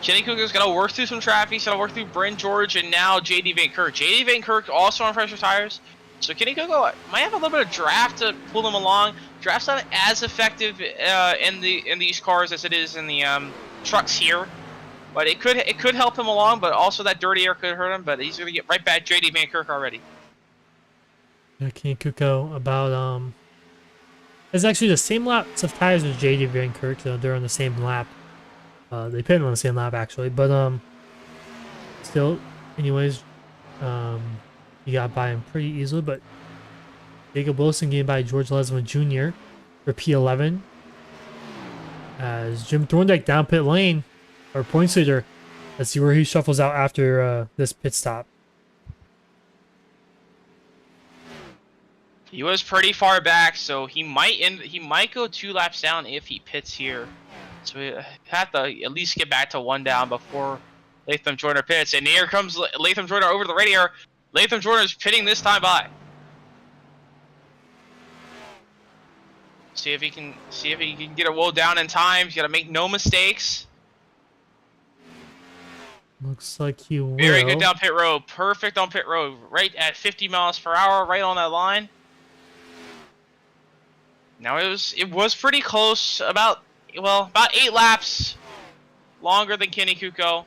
Kenny Kuko's got to work through some traffic. He's got to work through Bryn George and now JD Van Kirk. JD Van Kirk also on fresher tires. So Kenny Kuko might have a little bit of draft to pull them along. Draft's not as effective in these cars as it is in the trucks here. But it could help him along, but also that dirty air could hurt him. But he's gonna get right back JD Van Kirk already. Yeah, Kenny Kuko about it's actually the same laps of tires as JD Van Kirk, so they're on the same lap. They pitted on the same lap actually, but still, anyways, he got by him pretty easily. But Jacob Wilson getting by George Leslie Jr. for P11 as Jim Thorndike down pit lane. Or points leader. Let's see where he shuffles out after this pit stop. He was pretty far back, so he might go 2 laps down if he pits here. So we have to at least get back to 1 down before Lathan Joyner pits. And here comes Lathan Joyner over the radio. Lathan Joyner's pitting this time by. See if he can get it well down in time. He's got to make no mistakes. Looks like he will. Very good down pit road. Perfect on pit road. Right at 50 miles per hour, right on that line. Now it was pretty close. About 8 laps longer than Kenny Kuko.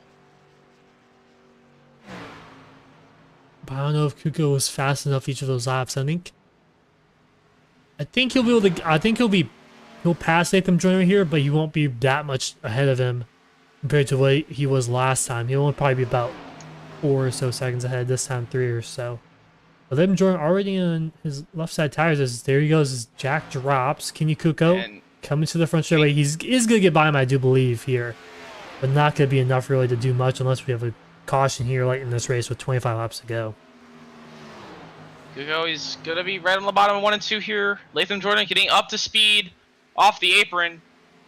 But I don't know if Kuko was fast enough each of those laps. I think he'll be able to. I think he'll pass Lathan Joyner here, but he won't be that much ahead of him compared to what he was last time. He'll only probably be about 4 or so seconds ahead this time, 3 or so. But Lathan Joyner already on his left side tires. As there he goes. As Jack drops, Kenny Kuko coming to the front straightaway. He is going to get by him, I do believe, here, but not going to be enough really to do much unless we have a caution here late in this race with 25 laps to go. Kuko is going to be right on the bottom of 1 and 2 here. Lathan Joyner getting up to speed off the apron.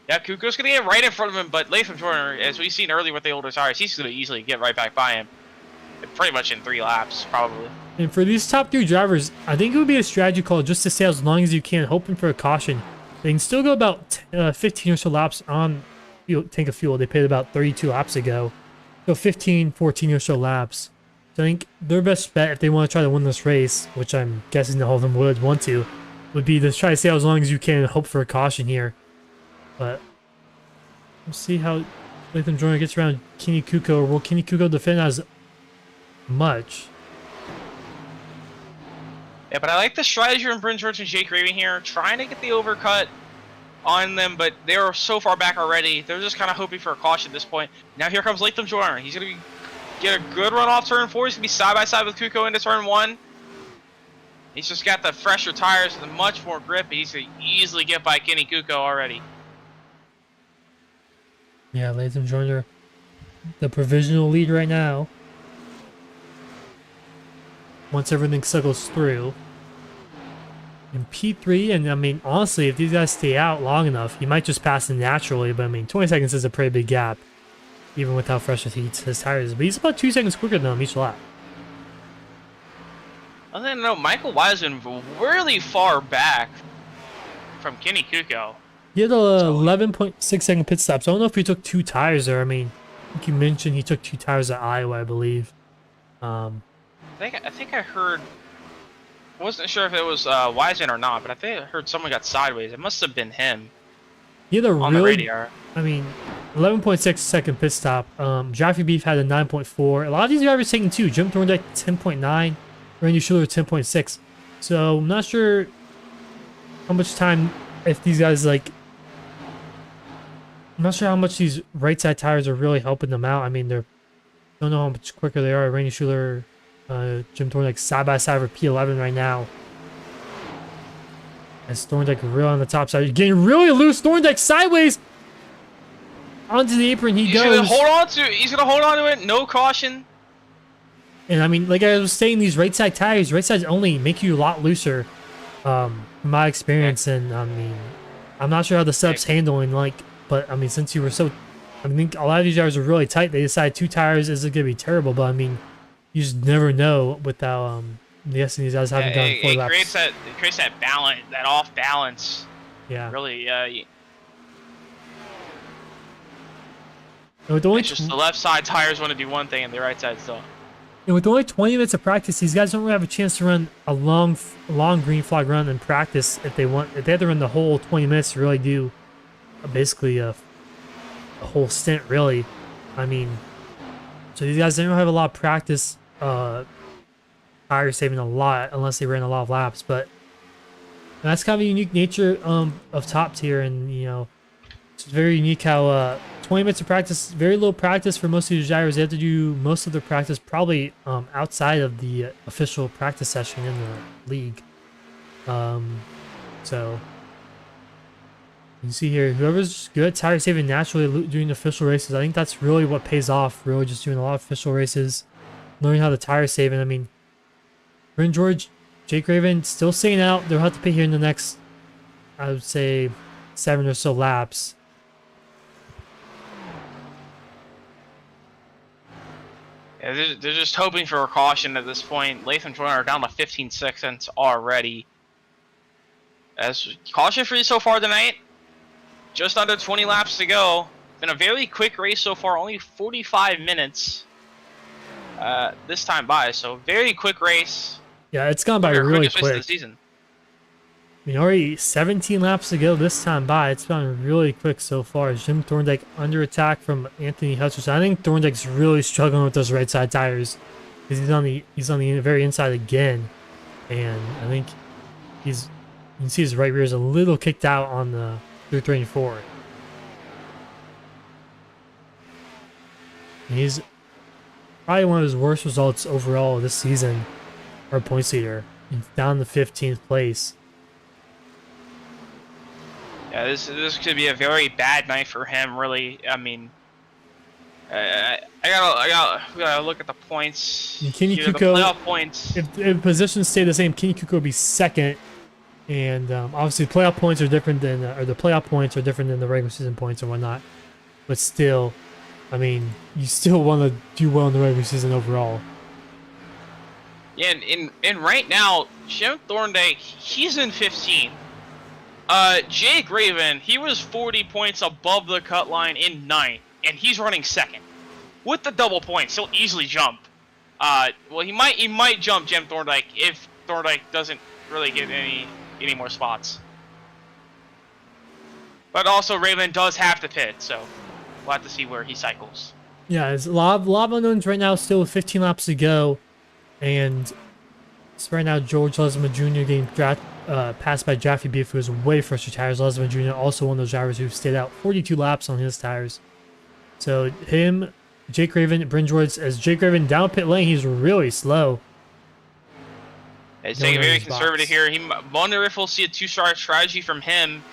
Yeah, Kuko's going to get right in front of him, but Lathan Joyner, as we've seen earlier with the older tires, he's going to easily get right back by him. Pretty much in 3 laps, probably. And for these top 3 drivers, I think it would be a strategy call just to stay as long as you can, hoping for a caution. They can still go about 15 or so laps on tank of fuel. They paid about 32 laps ago. So 15, 14 or so laps. So I think their best bet if they want to try to win this race, which I'm guessing all of them would want to, would be to try to stay as long as you can and hope for a caution here. But we'll see how Lathan Joyner gets around Kenny Kuko, or will Kenny Kuko defend as much? Yeah, but I like the strategy from Bryn George and Jake Raven here, trying to get the overcut on them, but they were so far back already. They're just kind of hoping for a caution at this point. Now here comes Latham Joyner. He's going to get a good run off turn 4. He's going to be side by side with Kuko into turn 1. He's just got the fresher tires and much more grip. He's going to easily get by Kenny Kuko already. Yeah, Latham Joyner, the provisional lead right now. Once everything cycles through. In P3, and I mean, honestly, if these guys stay out long enough, he might just pass them naturally, but I mean, 20 seconds is a pretty big gap, even with how fresh his tires. But he's about 2 seconds quicker than them each lap. Other than that, Michael Wiseman really far back from Kenny Kuko. He had a 11.6 second pit stop, so I don't know if he took 2 tires there. I mean, I think you mentioned he took 2 tires at Iowa, I believe. I think I heard. I wasn't sure if it was Wiseman or not, but I think I heard someone got sideways. It must have been him. He had a on the radar. I mean, 11.6 second pit stop. Joffrey Beef had a 9.4. A lot of these drivers taking 2. Jim Thorndike 10.9. Randy Schuler 10.6. So I'm not sure how much time, if these guys like. I'm not sure how much these right side tires are really helping them out. I mean, don't know how much quicker they are. Randy Schuler, Jim Thorndike side by side for P11 right now. As Thorndike really on the top side, getting really loose. Thorndike sideways onto the apron. He goes. He's gonna hold on to it. No caution. And I mean, like I was saying, these right side tires, right sides only make you a lot looser. From my experience, and I mean, I'm not sure how the sub's handling. But I mean, since you were so, I think a lot of these drivers are really tight. They decide 2 tires isn't gonna be terrible, but I mean, you just never know without yes, these guys haven't done 4 laps. It creates that balance, that off balance. Yeah. Really, And with only it's just the left side tires want to do one thing and the right side don't. And with only 20 minutes of practice, these guys don't really have a chance to run a long green flag run in practice if they want. If they have to run the whole 20 minutes to really do basically a whole stint, really. I mean, so these guys don't have a lot of practice tire saving a lot unless they ran a lot of laps. But that's kind of a unique nature of top tier, and you know, it's very unique how 20 minutes of practice, very low practice for most of these drivers. They have to do most of their practice probably outside of the official practice session in the league. So you can see here, whoever's good at tire saving naturally doing official races, I think that's really what pays off. Really just doing a lot of official races, learning how to tire save. And I mean, Bryn George, Jake Raven still staying out. They'll have to pay here in the next, I would say, 7 or so laps. Yeah, they're just hoping for a caution at this point. Latham Joyner are down to 15 seconds already. As caution free so far tonight. Just under 20 laps to go. Been a very quick race so far, only 45 minutes this time by. So very quick race. Yeah, it's gone by really quick. Of the I season. mean, already 17 laps to go this time by. It's gone really quick so far. Jim Thorndike under attack from Anthony Hutcherson. I think Thorndike's really struggling with those right side tires because he's on the very inside again, and I think you can see his right rear is a little kicked out on the 334. And he's probably one of his worst results overall this season, our points leader. He's down to 15th place. Yeah, this could be a very bad night for him. Really, I mean, I gotta look at the points. Kenny Here, the Kuko, playoff points. if positions stay the same, Kenny Kuko would be second, and obviously playoff points are different than, or the playoff points are different than the regular season points and whatnot. But still, I mean, you still want to do well in the regular season overall. Yeah, and right now, Jim Thorndike, he's in 15. Jake Raven, he was 40 points above the cut line in 9th, and he's running 2nd. With the double points, he'll easily jump. Well, he might jump Jim Thorndike if Thorndike doesn't really get any more spots. But also, Raven does have to pit, so we'll have to see where he cycles. Yeah, there's a lot of unknowns right now, still with 15 laps to go, and So right now, George Leslie Jr. getting passed by Jaffe Beef, who is way fresher tires. Leslie Jr. also one of those drivers who stayed out 42 laps on his tires. So him, Jake Raven, Bryn George, as Jake Raven down pit lane, he's really slow. He's taking very conservative here. He wonder if we'll see a two-star strategy from him.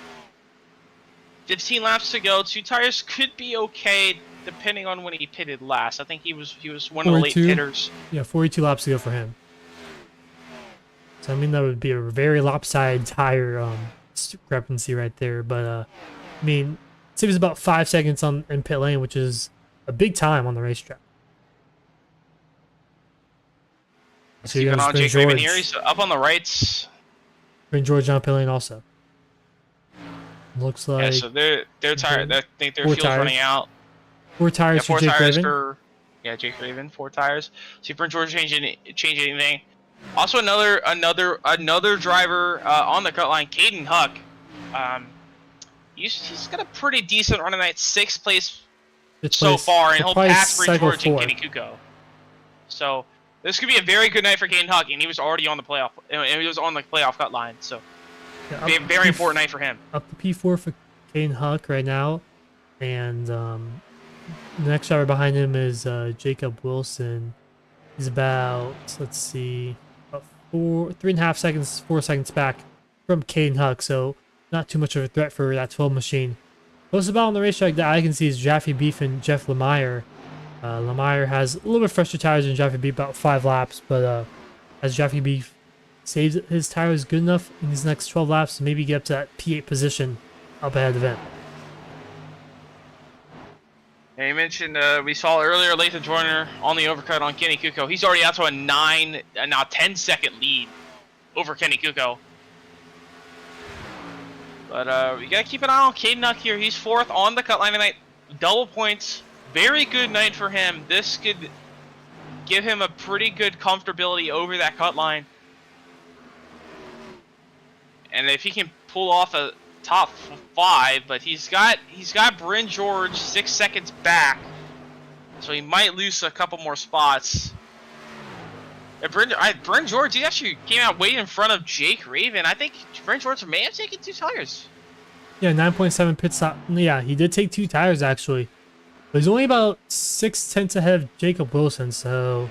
15 laps to go. 2 tires could be okay depending on when he pitted last. I think he was one of the late pitters. Yeah, 42 laps to go for him. So I mean that would be a very lopsided tire discrepancy right there. But I mean, it was about 5 seconds in pit lane, which is a big time on the racetrack. So keeping on Jake Raven here. He's up on the rights. Bryn George on pit lane also. Looks like so they're tired. I think their fuel's running out. 4 tires for Jake Raven. Jake Raven, 4 tires. See if Bryn George change anything. Also another driver on the cut line, Caden Huck. He's got a pretty decent run tonight, 6th place so far, and he'll pass Bryn George and Kenny Kuko. So this could be a very good night for Caden Huck, and he was already on the playoff. And he was on the playoff cut line, so yeah, very important night for him. Up to P4 for Caden Huck right now, and the next driver behind him is Jacob Wilson. He's about, let's see, about 3.5 seconds, 4 seconds back from Caden Huck, so not too much of a threat for that 12 machine. Closest about on the racetrack that I can see is Jaffe Beef and Jeff Lemire. Lemire has a little bit fresher tires than Jaffe Beef, about 5 laps, but as Jaffe Beef saves his tires good enough in these next 12 laps to maybe get up to that P8 position up ahead of him. And you mentioned we saw earlier Latham Joyner on the overcut on Kenny Kuko. He's already out to a 10-second lead over Kenny Kuko. But we gotta keep an eye on Caden Huck here. He's 4th on the cut line tonight. Double points. Very good night for him. This could give him a pretty good comfortability over that cut line. And if he can pull off a top 5, but he's got Bryn George 6 seconds back, so he might lose a couple more spots. Bryn George, he actually came out way in front of Jake Raven. I think Bryn George may have taken 2 tires. Yeah, 9.7 pit stop. Yeah, he did take 2 tires actually, but he's only about 6 tenths ahead of Jacob Wilson, so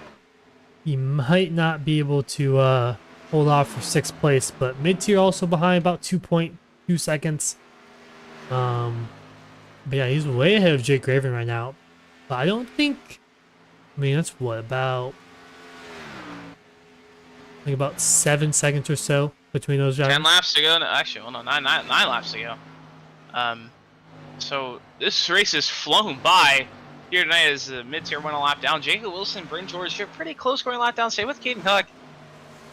he might not be able to hold off for 6th place. But mid-tier also behind about 2.2 seconds. But yeah, he's way ahead of Jake Raven right now. But I don't think, I mean, that's what, about, I think about 7 seconds or so between those drivers. 10 laps to go. No, actually, well, no, 9 laps to go. So this race has flown by here tonight as the mid-tier went a lap down. Jacob Wilson, Bryn George, you're pretty close going a lap down. Same with Caden Huck.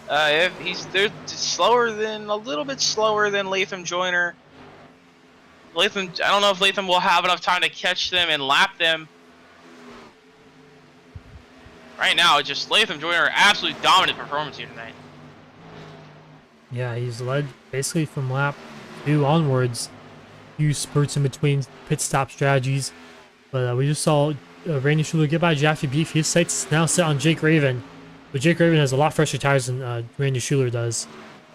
They're a little bit slower than Latham Joyner. I don't know if Latham will have enough time to catch them and lap them. Right now, just Latham Joyner, absolutely dominant performance here tonight. Yeah, he's led basically from lap 2 onwards. Few spurts in between pit stop strategies. But we just saw Randy Schuler get by Jaffe Beef. His sights now set on Jake Raven. But Jake Raven has a lot fresher tires than Randy Schuler does.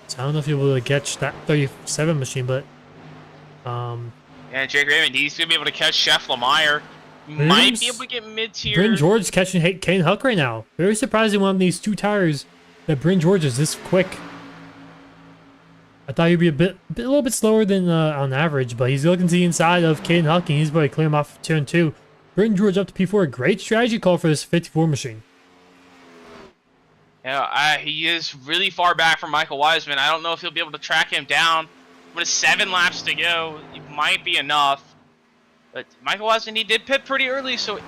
So I don't know if he'll be able to catch that 37 machine, but... yeah, Jake Raven, he's going to be able to catch Jeff Lemire. Might be able to get mid-tier. Bryn George catching Caden Huck right now. Very surprising one of these 2 tires that Bryn George is this quick. I thought he'd be a little bit slower than on average, but he's looking to the inside of Caden Huck, and he's about to clear him off turn 2. Bryn George up to P4. A great strategy call for this 54 machine. Yeah, he is really far back from Michael Wiseman. I don't know if he'll be able to track him down. With 7 laps to go, it might be enough. But Michael Wiseman, he did pit pretty early, so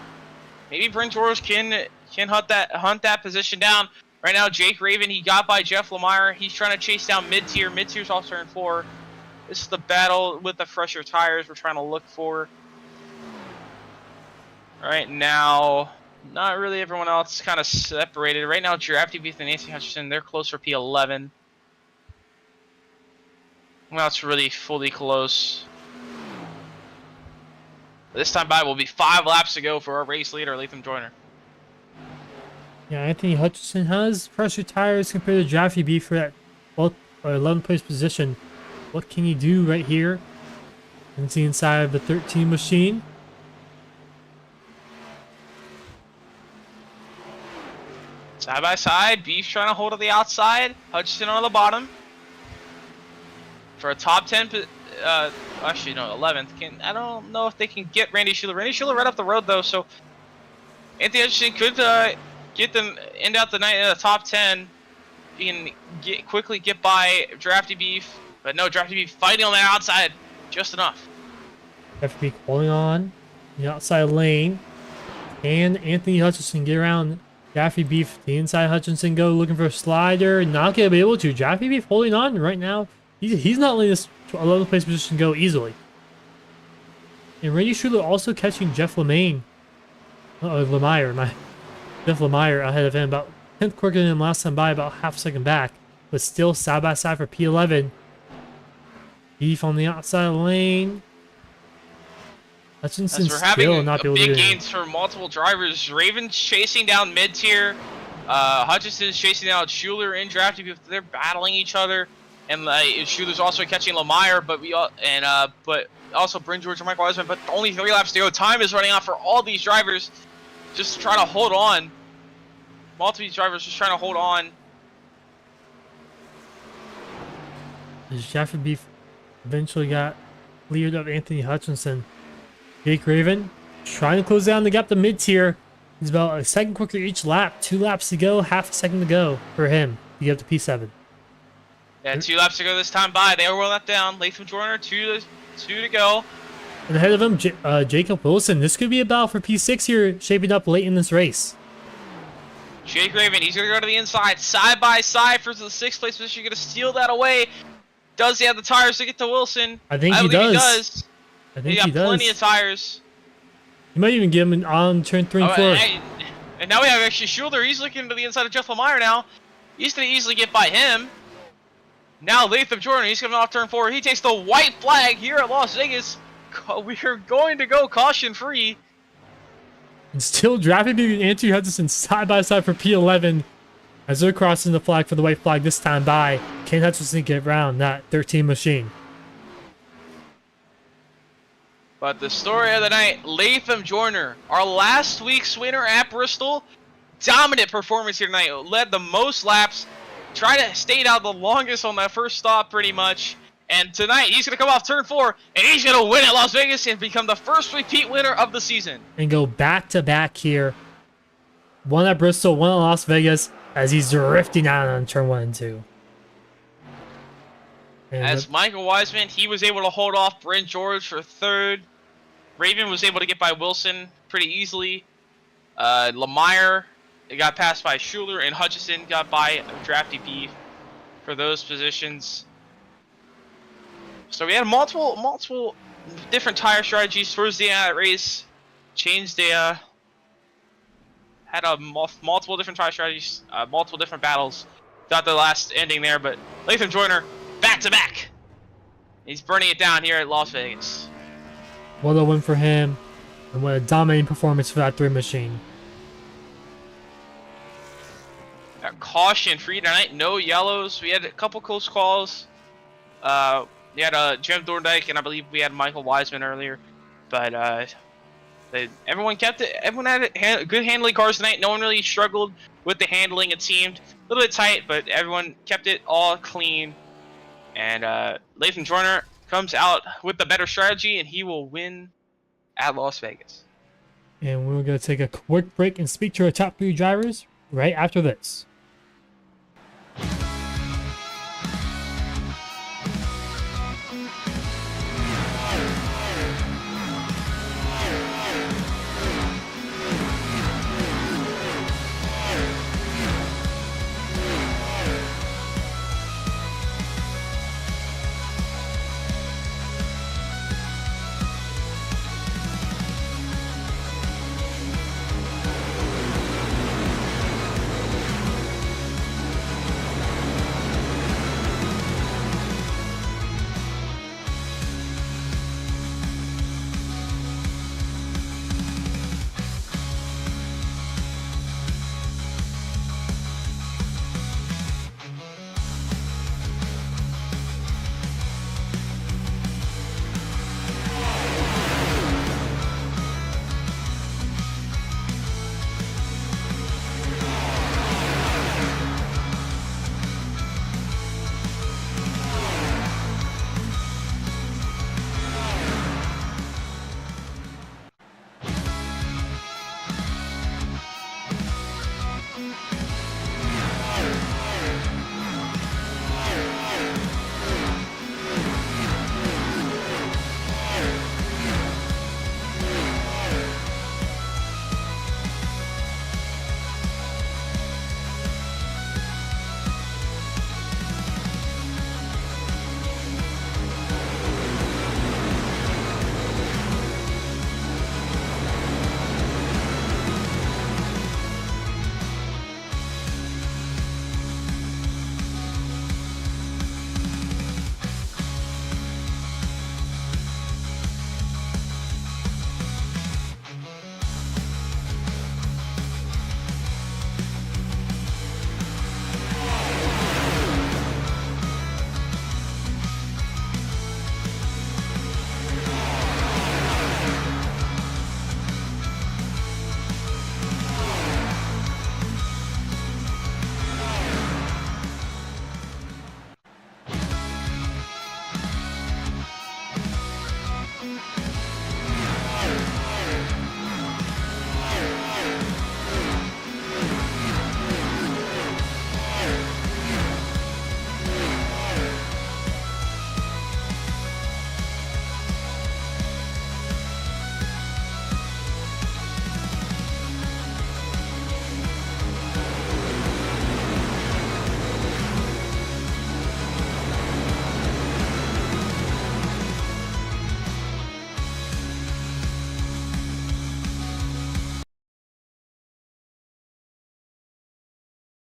maybe Bryn George can hunt that position down. Right now, Jake Raven, he got by Jeff Lemire. He's trying to chase down mid-tier. Mid-tier's off turn 4. This is the battle with the fresher tires we're trying to look for. Right now, not really everyone else kind of separated. Right now, Giraffe TV and Nancy Hutchinson, they're close for P11. Well, it's really fully close. This time by will be 5 laps to go for our race leader, Latham Joyner. Yeah, Anthony Hutchinson has fresher tires compared to Drafty B for that 12th or 11th place position. What can he do right here? Into the inside of the 13 machine. Side by side, Beef trying to hold on the outside, Hutchinson on the bottom. For a top 10, actually no, 11th. I don't know if they can get Randy Schuler. Randy Schuler right up the road though, so Anthony Hutchinson could end out the night in the top 10. He can quickly get by Drafty Beef, but no, Drafty Beef fighting on the outside just enough. Drafty Beef holding on the outside lane. Can Anthony Hutchinson get around Drafty Beef? The inside Hutchinson go looking for a slider. Not going to be able to. Drafty Beef holding on right now. He's not letting this 11th place position go easily. And Randy Schuler also catching Jeff Lemire. Jeff Lemire ahead of him, about 10th quicker than him last time by, about half a second back. But still side by side for P11. Beef on the outside lane. Hutchinson As we're having still not be able to do big anything. gains for multiple drivers. Raven's chasing down mid-tier. Hutchinson's chasing down Schuler and Drafty Beef. They're battling each other. And Schuler's also catching Lemire, but but also Bryn George and Michael Wiseman. But only 3 laps to go. Time is running out for all these drivers. Just trying to hold on. Multiple drivers just trying to hold on. As Drafty Beef eventually got cleared of Anthony Hutchinson. Jake Raven trying to close down the gap to mid-tier. He's about a second quicker each lap. 2 laps to go, half a second to go for him to get up to P7. Yeah, 2 laps to go this time by. They were rolling that down. Latham Joyner, two to go. And ahead of him, Jacob Wilson. This could be a battle for P6 here, shaping up late in this race. Jake Raven, he's going to go to the inside. Side by side for the 6th place position. Going to steal that away. Does he have the tires to get to Wilson? I think he believe does. I think He he got does. plenty of tires. You might even give him on turn 3 and 4. And now we have actually Schuler. He's looking to the inside of Jeff Lemire now. He's going to easily get by him. Now Latham Jordan, he's coming off turn 4. He takes the white flag here at Las Vegas. We are going to go caution free. And still drafting Anthony Hutchinson side by side for P11 as they're crossing the flag for the white flag this time by. Can Hutchinson get around that 13 machine? But the story of the night, Latham Joyner, our last week's winner at Bristol. Dominant performance here tonight. Led the most laps. Tried to stay out the longest on that first stop pretty much. And tonight he's going to come off turn 4 and he's going to win at Las Vegas and become the first repeat winner of the season. And go back to back here. One at Bristol, one at Las Vegas as he's drifting out on turn 1 and 2. And As Michael Wiseman, he was able to hold off Bryn George for 3rd. Raven was able to get by Wilson pretty easily. Lemire got passed by Schuler, and Hutchinson got by Drafty Beef for those positions. So we had multiple different tire strategies towards the end of that race. Changed the had a multiple different tire strategies, multiple different battles throughout the last ending there. But Latham Joyner back to back. He's burning it down here at Las Vegas. what a win for him. And what a dominating performance for that 3 machine. Caution free tonight, no yellows. We had a couple close calls. We had Jim Thorndike, and I believe we had Michael Wiseman earlier. But everyone kept it. Everyone had good handling cars tonight. No one really struggled with the handling. It seemed a little bit tight, but everyone kept it all clean. And Latham Joyner comes out with the better strategy, and he will win at Las Vegas. And we're going to take a quick break and speak to our top 3 drivers right after this.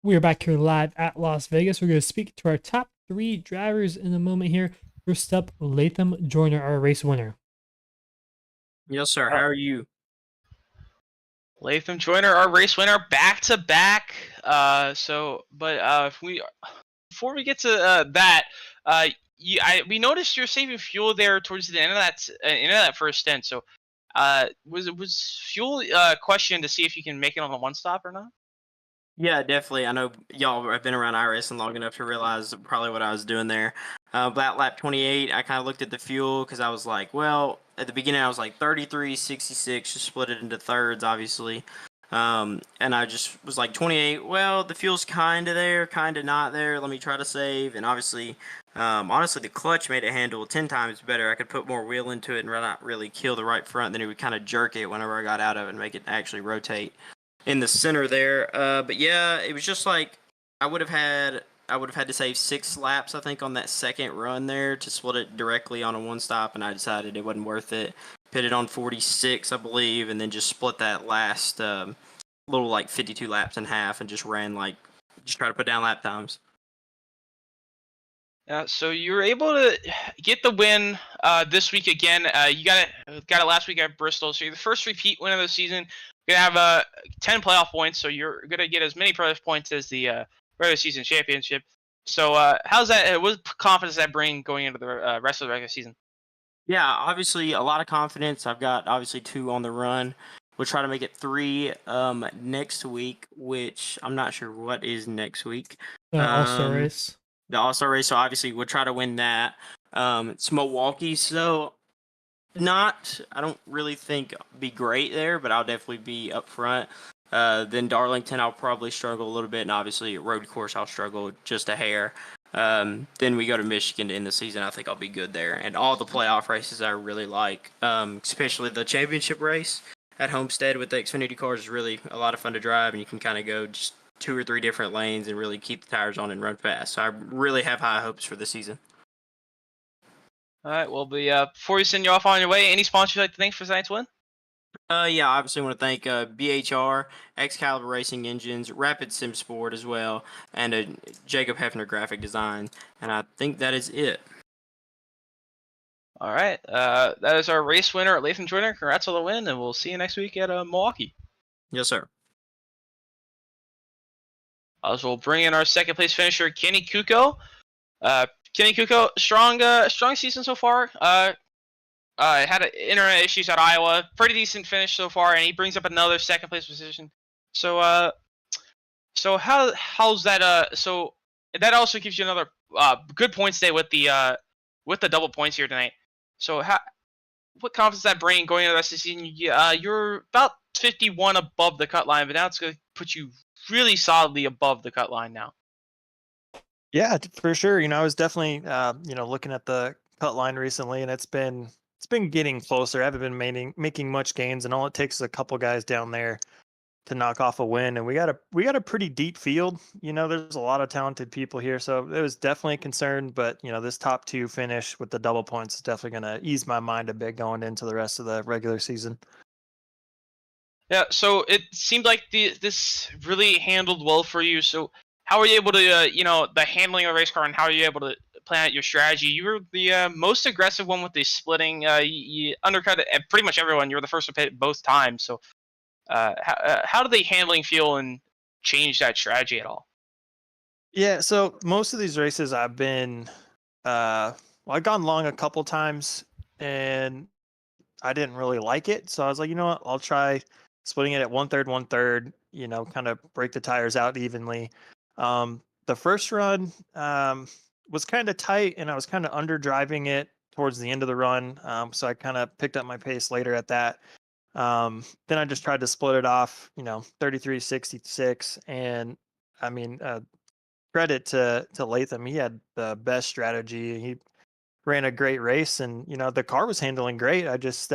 We are back here live at Las Vegas. We're going to speak to our top 3 drivers in a moment here. First up, Latham Joyner, our race winner. Yes, sir. How are you? Latham Joyner, our race winner, back to back. If we before we get to that, we noticed you're saving fuel there towards the end of that first stint. So, was fuel questioned to see if you can make it on the one stop or not? Yeah, definitely. I know y'all have been around iRacing long enough to realize probably what I was doing there. About lap 28, I kind of looked at the fuel because I was like, well, at the beginning I was like 33.66, just split it into thirds, obviously. And I just was like 28. Well, the fuel's kind of there, kind of not there. Let me try to save. And obviously, honestly, the clutch made it handle 10 times better. I could put more wheel into it and not really kill the right front. Then it would kind of jerk it whenever I got out of it and make it actually rotate in the center there. But yeah, it was just like I would have had to save 6 laps, I think, on that second run there to split it directly on a one stop, and I decided it wasn't worth it. Pitted on 46, I believe, and then just split that last little like 52 laps in half and just try to put down lap times. Yeah, so you were able to get the win this week again. You got it last week at Bristol. So you're the first repeat win of the season. You're gonna have 10 playoff points, so you're gonna get as many playoff points as the regular season championship. So how's that? What confidence does that bring going into the rest of the regular season? Yeah, obviously a lot of confidence. I've got obviously 2 on the run. We'll try to make it 3 next week, which I'm not sure what is next week. All-Star race. The All-Star race, so obviously we'll try to win that. It's Milwaukee, so I don't really think be great there, but I'll definitely be up front. Then Darlington, I'll probably struggle a little bit, and obviously at road course, I'll struggle just a hair. Then we go to Michigan to end the season. I think I'll be good there. And all the playoff races I really like, especially the championship race at Homestead with the Xfinity cars is really a lot of fun to drive, and you can kind of go just 2 or 3 different lanes and really keep the tires on and run fast. So I really have high hopes for the season. All right. Well, before we send you off on your way, any sponsors you'd like to thank for tonight's win? Yeah, obviously want to thank BHR, Excalibur Racing Engines, Rapid Sim Sport as well, and Jacob Hefner Graphic Design. And I think that is it. All right. That is our race winner at Latham Joyner. Congrats on the win, and we'll see you next week at Milwaukee. Yes, sir. Also, we'll bring in our second place finisher, Kenny Kuko. Kenny Kuko, strong season so far. Had internet issues at Iowa. Pretty decent finish so far, and he brings up another second place position. So how's that? So that also gives you another good points day with the double points here tonight. So what confidence does that bring going into the rest of the season? You're about 51 above the cut line, but now it's going to put you really solidly above the cut line now. Yeah, for sure. I was definitely looking at the cut line recently, and it's been getting closer. I haven't been making much gains, and all it takes is a couple guys down there to knock off a win. And we got a pretty deep field. There's a lot of talented people here, so it was definitely a concern. But this top 2 finish with the double points is definitely going to ease my mind a bit going into the rest of the regular season. Yeah, so it seemed like this really handled well for you. So how were you able to, the handling of the race car, and how are you able to plan out your strategy? You were the most aggressive one with the splitting. You undercut pretty much everyone. You were the first to pit both times. So how did the handling feel and change that strategy at all? Yeah, so most of these races I've been, I've gone long a couple times, and I didn't really like it. So I was like, you know what, I'll try splitting it at 1/3, 1/3, kind of break the tires out evenly. The first run was kind of tight, and I was kind of under driving it towards the end of the run. So I kind of picked up my pace later at that. Then I just tried to split it off, 33.66. And I mean, credit to Latham. He had the best strategy. He ran a great race, and the car was handling great. I just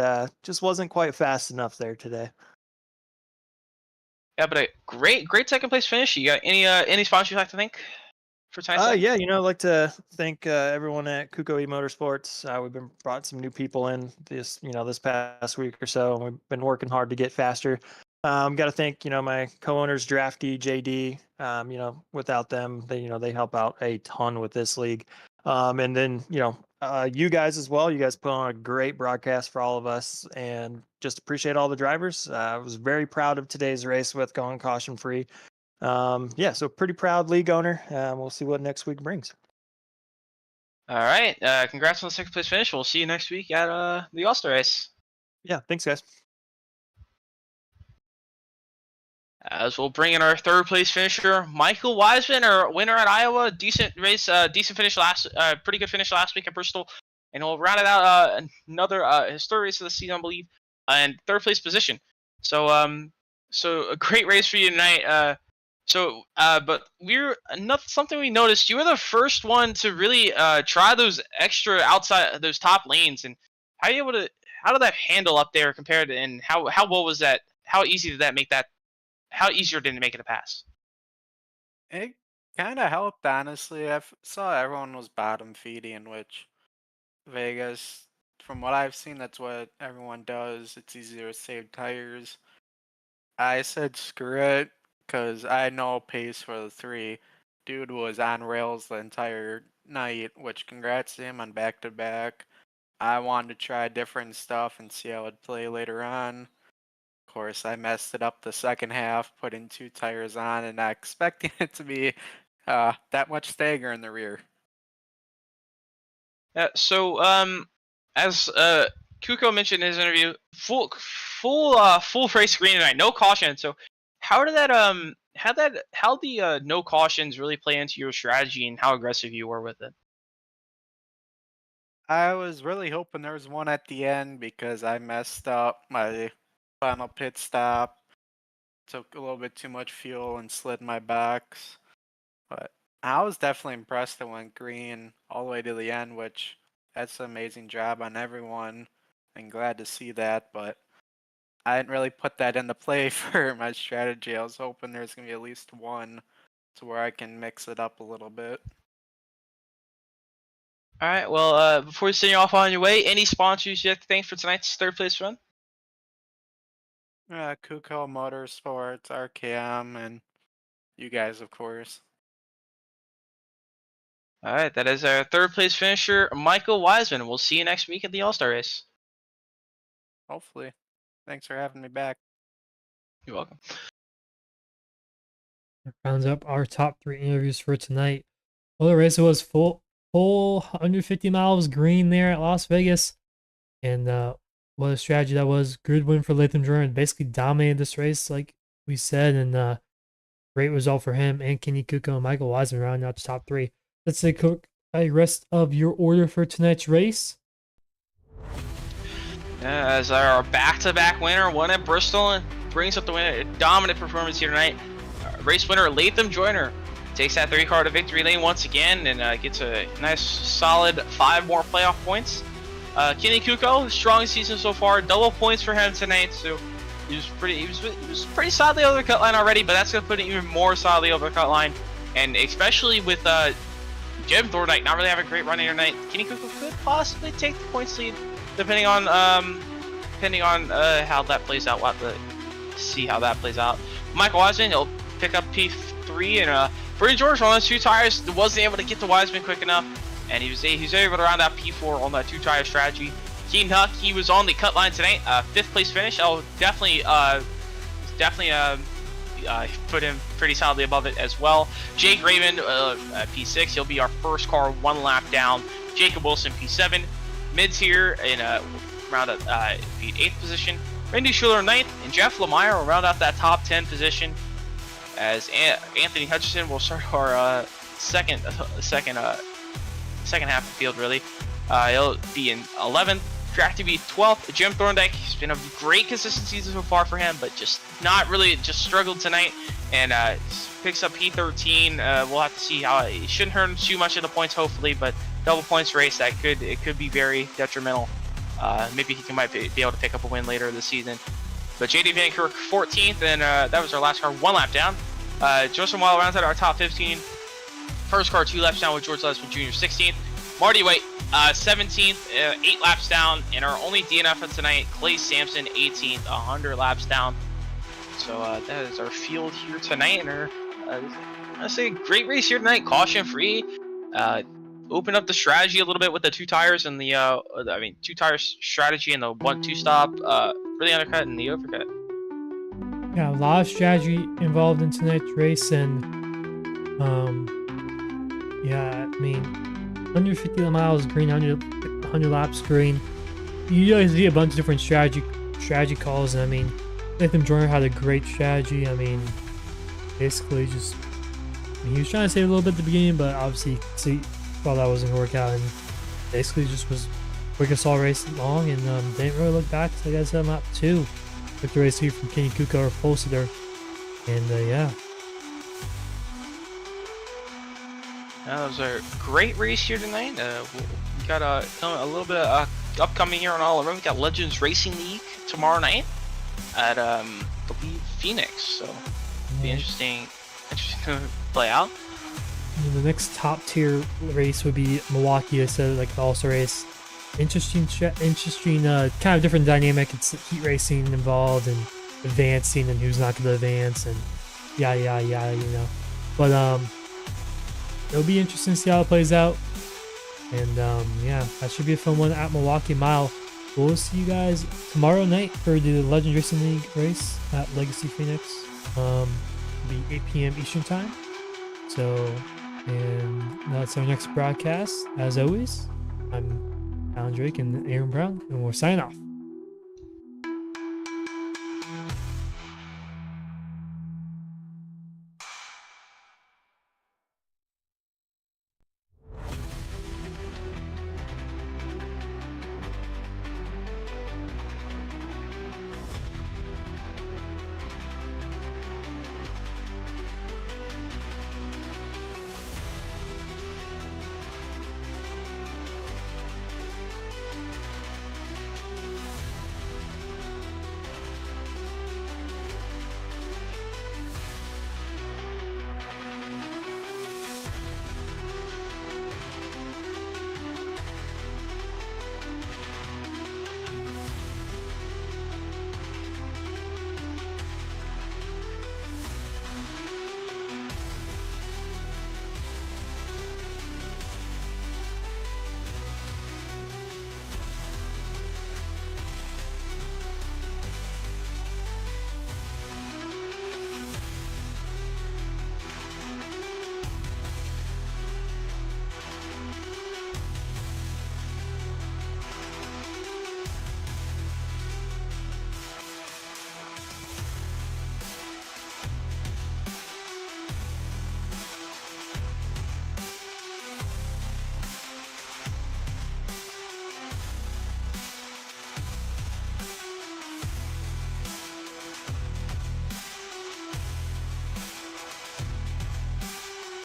wasn't quite fast enough there today. Yeah, but a great second place finish. You got any sponsors you'd like to thank for tonight's? Yeah, I'd like to thank everyone at Kuko E-Motorsports. We've brought some new people in this past week or so, and we've been working hard to get faster. Got to thank, my co-owners, Drafty, JD. Without them, they help out a ton with this league. And then, you guys as well. You guys put on a great broadcast for all of us, and just appreciate all the drivers. I was very proud of today's race with going caution free. So pretty proud league owner. We'll see what next week brings. All right. Congrats on the second place finish. We'll see you next week at the All-Star race. Yeah, thanks, guys. As we'll bring in our third place finisher, Michael Wiseman, our winner at Iowa. Decent race, decent finish pretty good finish last week at Bristol. And we'll round it out another historic race of the season, I believe, and third place position. So a great race for you tonight. But something we noticed, you were the first one to really try those extra outside, those top lanes. And how did that handle up there compared to, and how well was that? How easy did that make that? How easier did it make it a pass? It kind of helped, honestly. Saw everyone was bottom feeding, which Vegas, from what I've seen, that's what everyone does. It's easier to save tires. I said screw it, because I had no pace for the 3. Dude was on rails the entire night, which congrats to him on back-to-back. I wanted to try different stuff and see how it would play later on. Of course, I messed it up the second half, putting 2 tires on and not expecting it to be that much stagger in the rear. As Kuko mentioned in his interview, full race green tonight, no caution. So how did that how the no cautions really play into your strategy and how aggressive you were with it? I was really hoping there was one at the end because I messed up my final pit stop, took a little bit too much fuel and slid my box. But I was definitely impressed it went green all the way to the end, which that's an amazing job on everyone and glad to see that. But I didn't really put that into play for my strategy. I was hoping there's going to be at least one to where I can mix it up a little bit. All right. Well, before you send you off on your way, any sponsors you have to thank for tonight's third place run? Kuko Motorsports, RKM, and you guys, of course. All right. That is our third place finisher, Michael Wiseman. We'll see you next week at the All-Star race. Hopefully. Thanks for having me back. You're welcome. That rounds up our top 3 interviews for tonight. Well, the race was full 150 miles green there at Las Vegas. And what a strategy that was. Good win for Latham Jordan. Basically dominated this race, like we said. And great result for him and Kenny Kuko and Michael Wiseman rounding out the top 3. Let's take a rest of your order for tonight's race. As our back-to-back winner, won at Bristol and brings up the win. A dominant performance here tonight. Race winner Latham Joyner takes that 3 car to victory lane once again and gets a nice solid 5 more playoff points. Kenny Kuko, strong season so far, double points for him tonight. So he was pretty solidly over the cut line already, but that's gonna put him even more solidly over the cut line, and especially with Jim Thorndike not really having a great run here tonight. Kenny Kuko could possibly take the points lead, depending on how that plays out. We'll have to see how that plays out. Michael Wiseman, he'll pick up P3, and Brady George on those 2 tires wasn't able to get to Wiseman quick enough, and he was able to round out P4 on that 2-tire strategy. Keaton Huck, he was on the cut line tonight, 5th place finish. I'll definitely put him pretty solidly above it as well. Jake Raymond, P6, he'll be our first car 1 lap down. Jacob Wilson, P7. Mids here in round out the 8th position. Randy Schuler 9th, and Jeff Lemire will round out that top 10 position. As Anthony Hutchison will start our second half of the field, really. He'll be in 11th. Track to be 12th. Jim Thorndike, he's been a great consistent season so far for him, but just struggled tonight, and picks up P13. We'll have to see how it shouldn't hurt him too much of the points, hopefully, but double points race, it could be very detrimental. Maybe he might be able to pick up a win later this season. But JD Van Kirk 14th, and that was our last car 1 lap down. Joseph Weil rounds out our top 15. First car 2 laps down with George Lesman Jr. 16th. Marty White 17th, 8 laps down. And our only DNF of tonight, Clay Sampson 18th, 100 laps down. So that is our field here tonight, and our honestly great race here tonight. Caution free. Open up the strategy a little bit with the 2 tires and the 2 tires strategy and the 1-2 stop for the undercut and the overcut. Yeah, a lot of strategy involved in tonight's race, and yeah, I mean, 150 miles green, 100 laps green. You guys see a bunch of different strategy calls, and I mean, Nathan Joyner had a great strategy. I mean, basically just he was trying to save a little bit at the beginning, but obviously thought that wasn't gonna work out, and basically just was quickest all race long, and didn't really look back. So I guess on lap 2, took the race here from Kenny Kuka or Pulsider, and yeah. That was a great race here tonight. We got a little bit upcoming here on All Around. We got Legends Racing League tomorrow night at I believe Phoenix. So it'll be interesting to play out. And the next top tier race would be Milwaukee. I said like the All-Star race. Interesting kind of different dynamic. It's heat racing involved and advancing and who's not going to advance and yeah, you know. But it'll be interesting to see how it plays out. And yeah, that should be a fun one at Milwaukee Mile. We'll see you guys tomorrow night for the Legends Racing League race at Legacy Phoenix. It'll be 8 p.m. Eastern time. So, and that's our next broadcast. As always, I'm Alan Drake and Aaron Brown, and we're signing off.